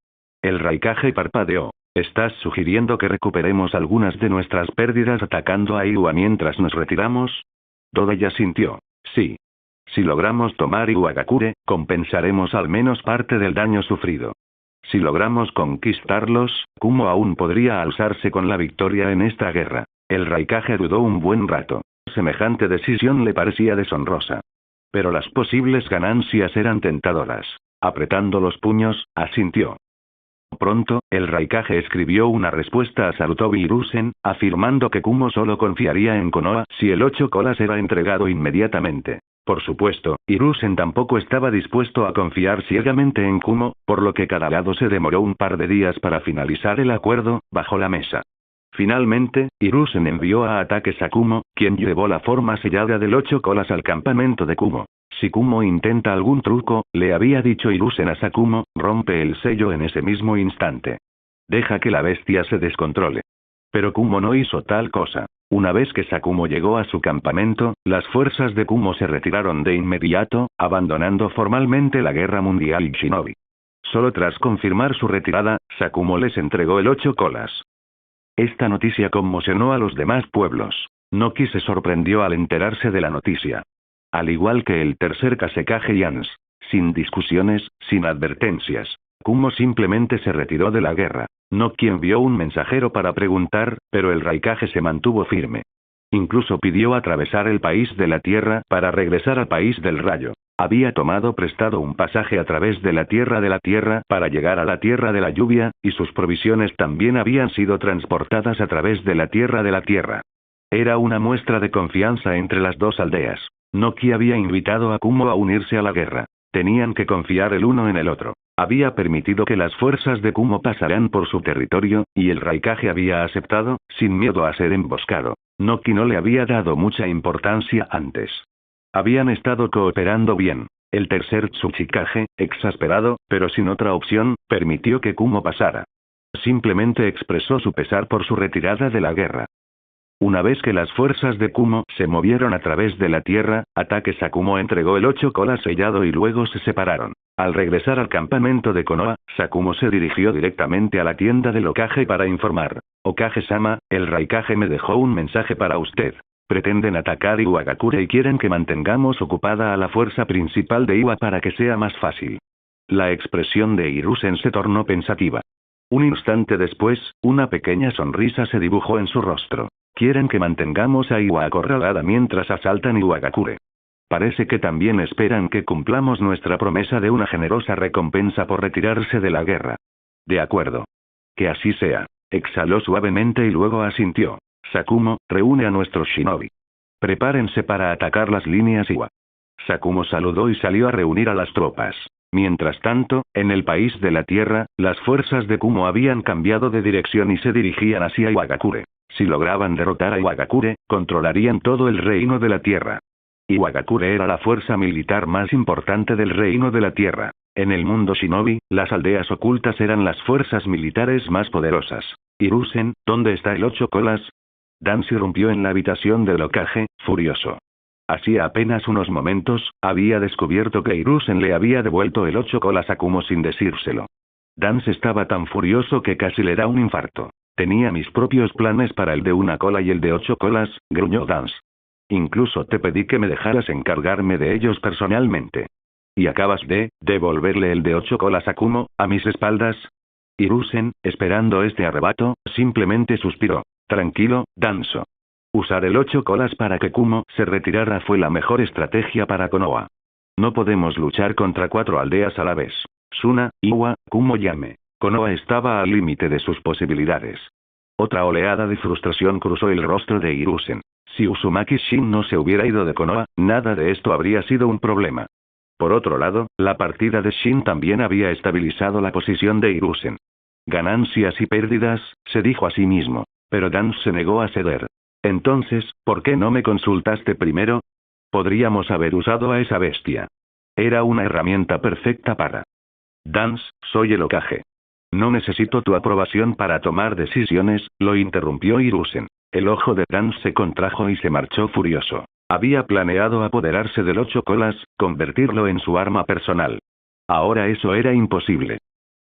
El Raikage parpadeó. ¿Estás sugiriendo que recuperemos algunas de nuestras pérdidas atacando a Iwa mientras nos retiramos? Todai asintió. Sí. Si logramos tomar Iwagakure, compensaremos al menos parte del daño sufrido. Si logramos conquistarlos, Kumo aún podría alzarse con la victoria en esta guerra. El Raikage dudó un buen rato. Semejante decisión le parecía deshonrosa. Pero las posibles ganancias eran tentadoras. Apretando los puños, asintió. Pronto, el Raikage escribió una respuesta a Sarutobi Hiruzen, afirmando que Kumo solo confiaría en Konoha si el 8 colas era entregado inmediatamente. Por supuesto, Hiruzen tampoco estaba dispuesto a confiar ciegamente en Kumo, por lo que cada lado se demoró un par de días para finalizar el acuerdo, bajo la mesa. Finalmente, Hiruzen envió a Ataques a Kumo, quien llevó la forma sellada del 8 colas al campamento de Kumo. Si Kumo intenta algún truco, le había dicho Hiruzen a Sakumo, rompe el sello en ese mismo instante. Deja que la bestia se descontrole. Pero Kumo no hizo tal cosa. Una vez que Sakumo llegó a su campamento, las fuerzas de Kumo se retiraron de inmediato, abandonando formalmente la guerra mundial Shinobi. Solo tras confirmar su retirada, Sakumo les entregó el 8 colas. Esta noticia conmocionó a los demás pueblos. Noki se sorprendió al enterarse de la noticia. Al igual que el tercer Kazekage Yans. Sin discusiones, sin advertencias. Kumo simplemente se retiró de la guerra. Noki envió un mensajero para preguntar, pero el Raikage se mantuvo firme. Incluso pidió atravesar el país de la tierra para regresar al país del rayo. Había tomado prestado un pasaje a través de la tierra para llegar a la tierra de la lluvia, y sus provisiones también habían sido transportadas a través de la tierra. Era una muestra de confianza entre las dos aldeas. Noki había invitado a Kumo a unirse a la guerra. Tenían que confiar el uno en el otro. Había permitido que las fuerzas de Kumo pasaran por su territorio, y el Raikage había aceptado, sin miedo a ser emboscado. Noki no le había dado mucha importancia antes. Habían estado cooperando bien. El tercer Tsuchikage, exasperado, pero sin otra opción, permitió que Kumo pasara. Simplemente expresó su pesar por su retirada de la guerra. Una vez que las fuerzas de Kumo se movieron a través de la tierra, Ataques a Kumo entregó el 8 colas sellado y luego se separaron. Al regresar al campamento de Konoha, Sakumo se dirigió directamente a la tienda del Hokage para informar. Hokage-sama, el Raikage me dejó un mensaje para usted. Pretenden atacar Iwagakure y quieren que mantengamos ocupada a la fuerza principal de Iwa para que sea más fácil. La expresión de Hiruzen se tornó pensativa. Un instante después, una pequeña sonrisa se dibujó en su rostro. Quieren que mantengamos a Iwa acorralada mientras asaltan Iwagakure. Parece que también esperan que cumplamos nuestra promesa de una generosa recompensa por retirarse de la guerra. De acuerdo. Que así sea. Exhaló suavemente y luego asintió. Sakumo, reúne a nuestros shinobi. Prepárense para atacar las líneas Iwa. Sakumo saludó y salió a reunir a las tropas. Mientras tanto, en el país de la tierra, las fuerzas de Kumo habían cambiado de dirección y se dirigían hacia Iwagakure. Si lograban derrotar a Iwagakure, controlarían todo el reino de la tierra. Iwagakure era la fuerza militar más importante del reino de la tierra. En el mundo shinobi, las aldeas ocultas eran las fuerzas militares más poderosas. Hiruzen, ¿dónde está el 8 colas? Dan se irrumpió en la habitación del Hokage, furioso. Hacía apenas unos momentos, había descubierto que Hiruzen le había devuelto el 8 colas a Kumo sin decírselo. Dance estaba tan furioso que casi le da un infarto. Tenía mis propios planes para el de 1 cola y el de 8 colas, gruñó Dance. Incluso te pedí que me dejaras encargarme de ellos personalmente. ¿Y acabas de devolverle el de 8 colas a Kumo, a mis espaldas? Hiruzen, esperando este arrebato, simplemente suspiró. Tranquilo, Danzo. Usar el 8 colas para que Kumo se retirara fue la mejor estrategia para Konoha. No podemos luchar contra 4 aldeas a la vez. Suna, Iwa, Kumo Yame. Konoha estaba al límite de sus posibilidades. Otra oleada de frustración cruzó el rostro de Hiruzen. Si Uzumaki Shin no se hubiera ido de Konoha, nada de esto habría sido un problema. Por otro lado, la partida de Shin también había estabilizado la posición de Hiruzen. Ganancias y pérdidas, se dijo a sí mismo. Pero Dan se negó a ceder. Entonces, ¿por qué no me consultaste primero? Podríamos haber usado a esa bestia. Era una herramienta perfecta para... Dance, soy el Hokage. No necesito tu aprobación para tomar decisiones, lo interrumpió Hiruzen. El ojo de Dance se contrajo y se marchó furioso. Había planeado apoderarse del Ocho Colas, convertirlo en su arma personal. Ahora eso era imposible.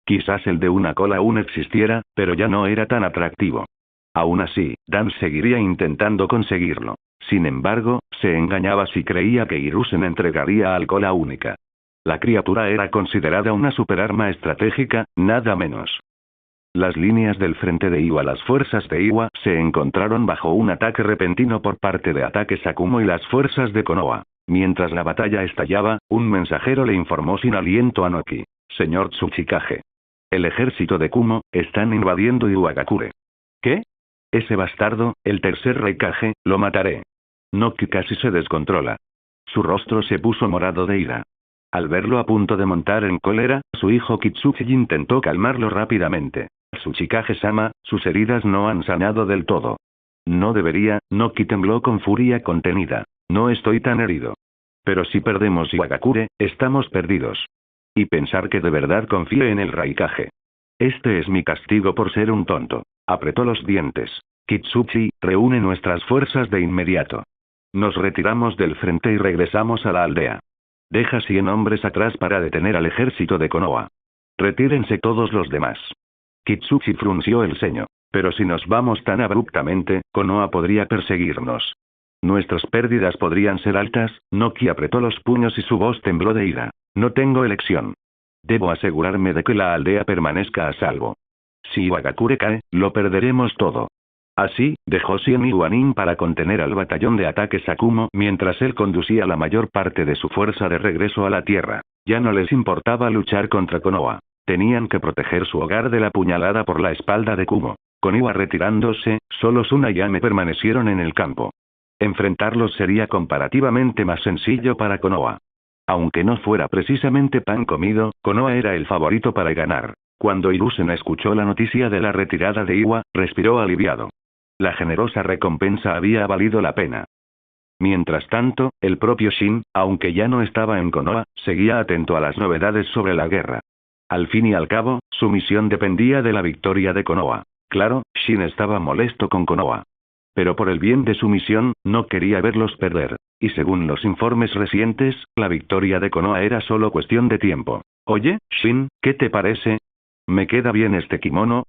Quizás el de una cola aún existiera, pero ya no era tan atractivo. Aún así, Dan seguiría intentando conseguirlo. Sin embargo, se engañaba si creía que Hiruzen entregaría al cola única. La criatura era considerada una superarma estratégica, nada menos. Las líneas del frente de Iwa, las fuerzas de Iwa, se encontraron bajo un ataque repentino por parte de ataques Akumo y las fuerzas de Konoha. Mientras la batalla estallaba, un mensajero le informó sin aliento a Noki. Señor Tsuchikage. El ejército de Kumo, están invadiendo Iwagakure. ¿Qué? Ese bastardo, el tercer Raikage, lo mataré. Noki casi se descontrola. Su rostro se puso morado de ira. Al verlo a punto de montar en cólera, su hijo Kitsuki intentó calmarlo rápidamente. Tsuchikage-sama, sus heridas no han sanado del todo. No debería, Noki tembló con furia contenida. No estoy tan herido. Pero si perdemos Iwagakure, estamos perdidos. Y pensar que de verdad confíe en el Raikage. Este es mi castigo por ser un tonto. Apretó los dientes. Kitsuki, reúne nuestras fuerzas de inmediato. Nos retiramos del frente y regresamos a la aldea. Deja 100 hombres atrás para detener al ejército de Konoha. Retírense todos los demás. Kitsuki frunció el ceño. Pero si nos vamos tan abruptamente, Konoha podría perseguirnos. Nuestras pérdidas podrían ser altas. Noki apretó los puños y su voz tembló de ira. No tengo elección. Debo asegurarme de que la aldea permanezca a salvo. Si Iwagakure cae, lo perderemos todo. Así, dejó 100 Iwanin para contener al batallón de ataques Akumo mientras él conducía la mayor parte de su fuerza de regreso a la tierra. Ya no les importaba luchar contra Konoha. Tenían que proteger su hogar de la puñalada por la espalda de Kumo. Con Iwa retirándose, solo Suna y Ame permanecieron en el campo. Enfrentarlos sería comparativamente más sencillo para Konoha. Aunque no fuera precisamente pan comido, Konoha era el favorito para ganar. Cuando Hiruzen escuchó la noticia de la retirada de Iwa, respiró aliviado. La generosa recompensa había valido la pena. Mientras tanto, el propio Shin, aunque ya no estaba en Konoha, seguía atento a las novedades sobre la guerra. Al fin y al cabo, su misión dependía de la victoria de Konoha. Claro, Shin estaba molesto con Konoha. Pero por el bien de su misión, no quería verlos perder. Y según los informes recientes, la victoria de Konoha era solo cuestión de tiempo. Oye, Shin, ¿qué te parece? ¿Me queda bien este kimono?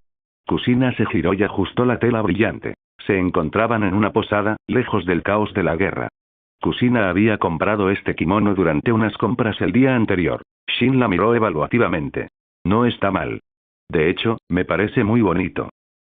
Kusina se giró y ajustó la tela brillante. Se encontraban en una posada, lejos del caos de la guerra. Kusina había comprado este kimono durante unas compras el día anterior. Shin la miró evaluativamente. No está mal. De hecho, me parece muy bonito.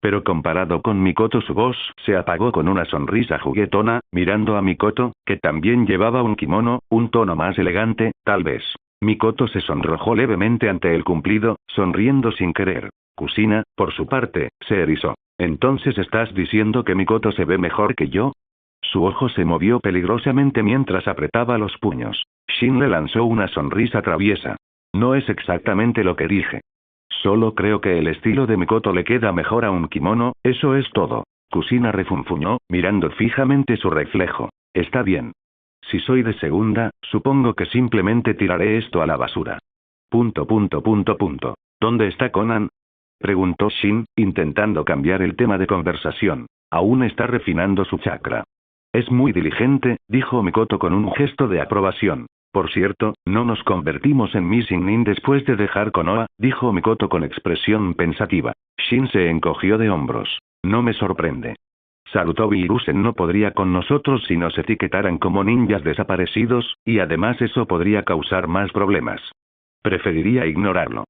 Pero comparado con Mikoto, su voz se apagó con una sonrisa juguetona, mirando a Mikoto, que también llevaba un kimono, un tono más elegante, tal vez. Mikoto se sonrojó levemente ante el cumplido, sonriendo sin querer. Kusina, por su parte, se erizó. ¿Entonces estás diciendo que Mikoto se ve mejor que yo? Su ojo se movió peligrosamente mientras apretaba los puños. Shin le lanzó una sonrisa traviesa. No es exactamente lo que dije. Solo creo que el estilo de Mikoto le queda mejor a un kimono, eso es todo. Kusina refunfuñó, mirando fijamente su reflejo. Está bien. Si soy de segunda, supongo que simplemente tiraré esto a la basura. ¿Dónde está Conan? Preguntó Shin, intentando cambiar el tema de conversación. Aún está refinando su chakra. Es muy diligente, dijo Mikoto con un gesto de aprobación. Por cierto, no nos convertimos en Missing Nin después de dejar Konoha, dijo Mikoto con expresión pensativa. Shin se encogió de hombros. No me sorprende. Sarutobi Hiruzen no podría con nosotros si nos etiquetaran como ninjas desaparecidos, y además eso podría causar más problemas. Preferiría ignorarlo.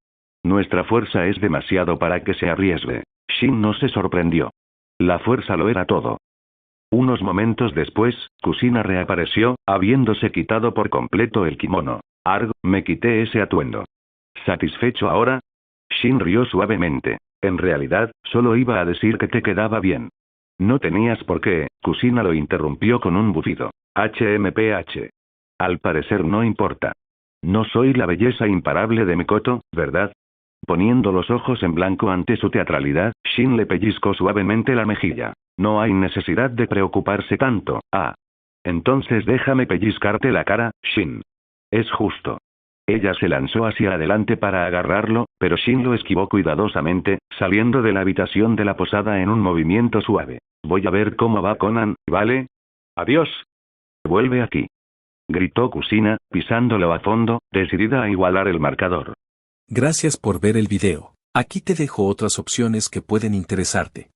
Nuestra fuerza es demasiado para que se arriesgue. Shin no se sorprendió. La fuerza lo era todo. Unos momentos después, Kusina reapareció, habiéndose quitado por completo el kimono. Arg, me quité ese atuendo. ¿Satisfecho ahora? Shin rió suavemente. En realidad, solo iba a decir que te quedaba bien. No tenías por qué, Kusina lo interrumpió con un bufido. HMPH. Al parecer no importa. No soy la belleza imparable de Mikoto, ¿verdad? Poniendo los ojos en blanco ante su teatralidad, Shin le pellizcó suavemente la mejilla. No hay necesidad de preocuparse tanto, Entonces déjame pellizcarte la cara, Shin. Es justo. Ella se lanzó hacia adelante para agarrarlo, pero Shin lo esquivó cuidadosamente, saliendo de la habitación de la posada en un movimiento suave. Voy a ver cómo va Conan, ¿vale? Adiós. Vuelve aquí. Gritó Kusina, pisándolo a fondo, decidida a igualar el marcador. Gracias por ver el video. Aquí te dejo otras opciones que pueden interesarte.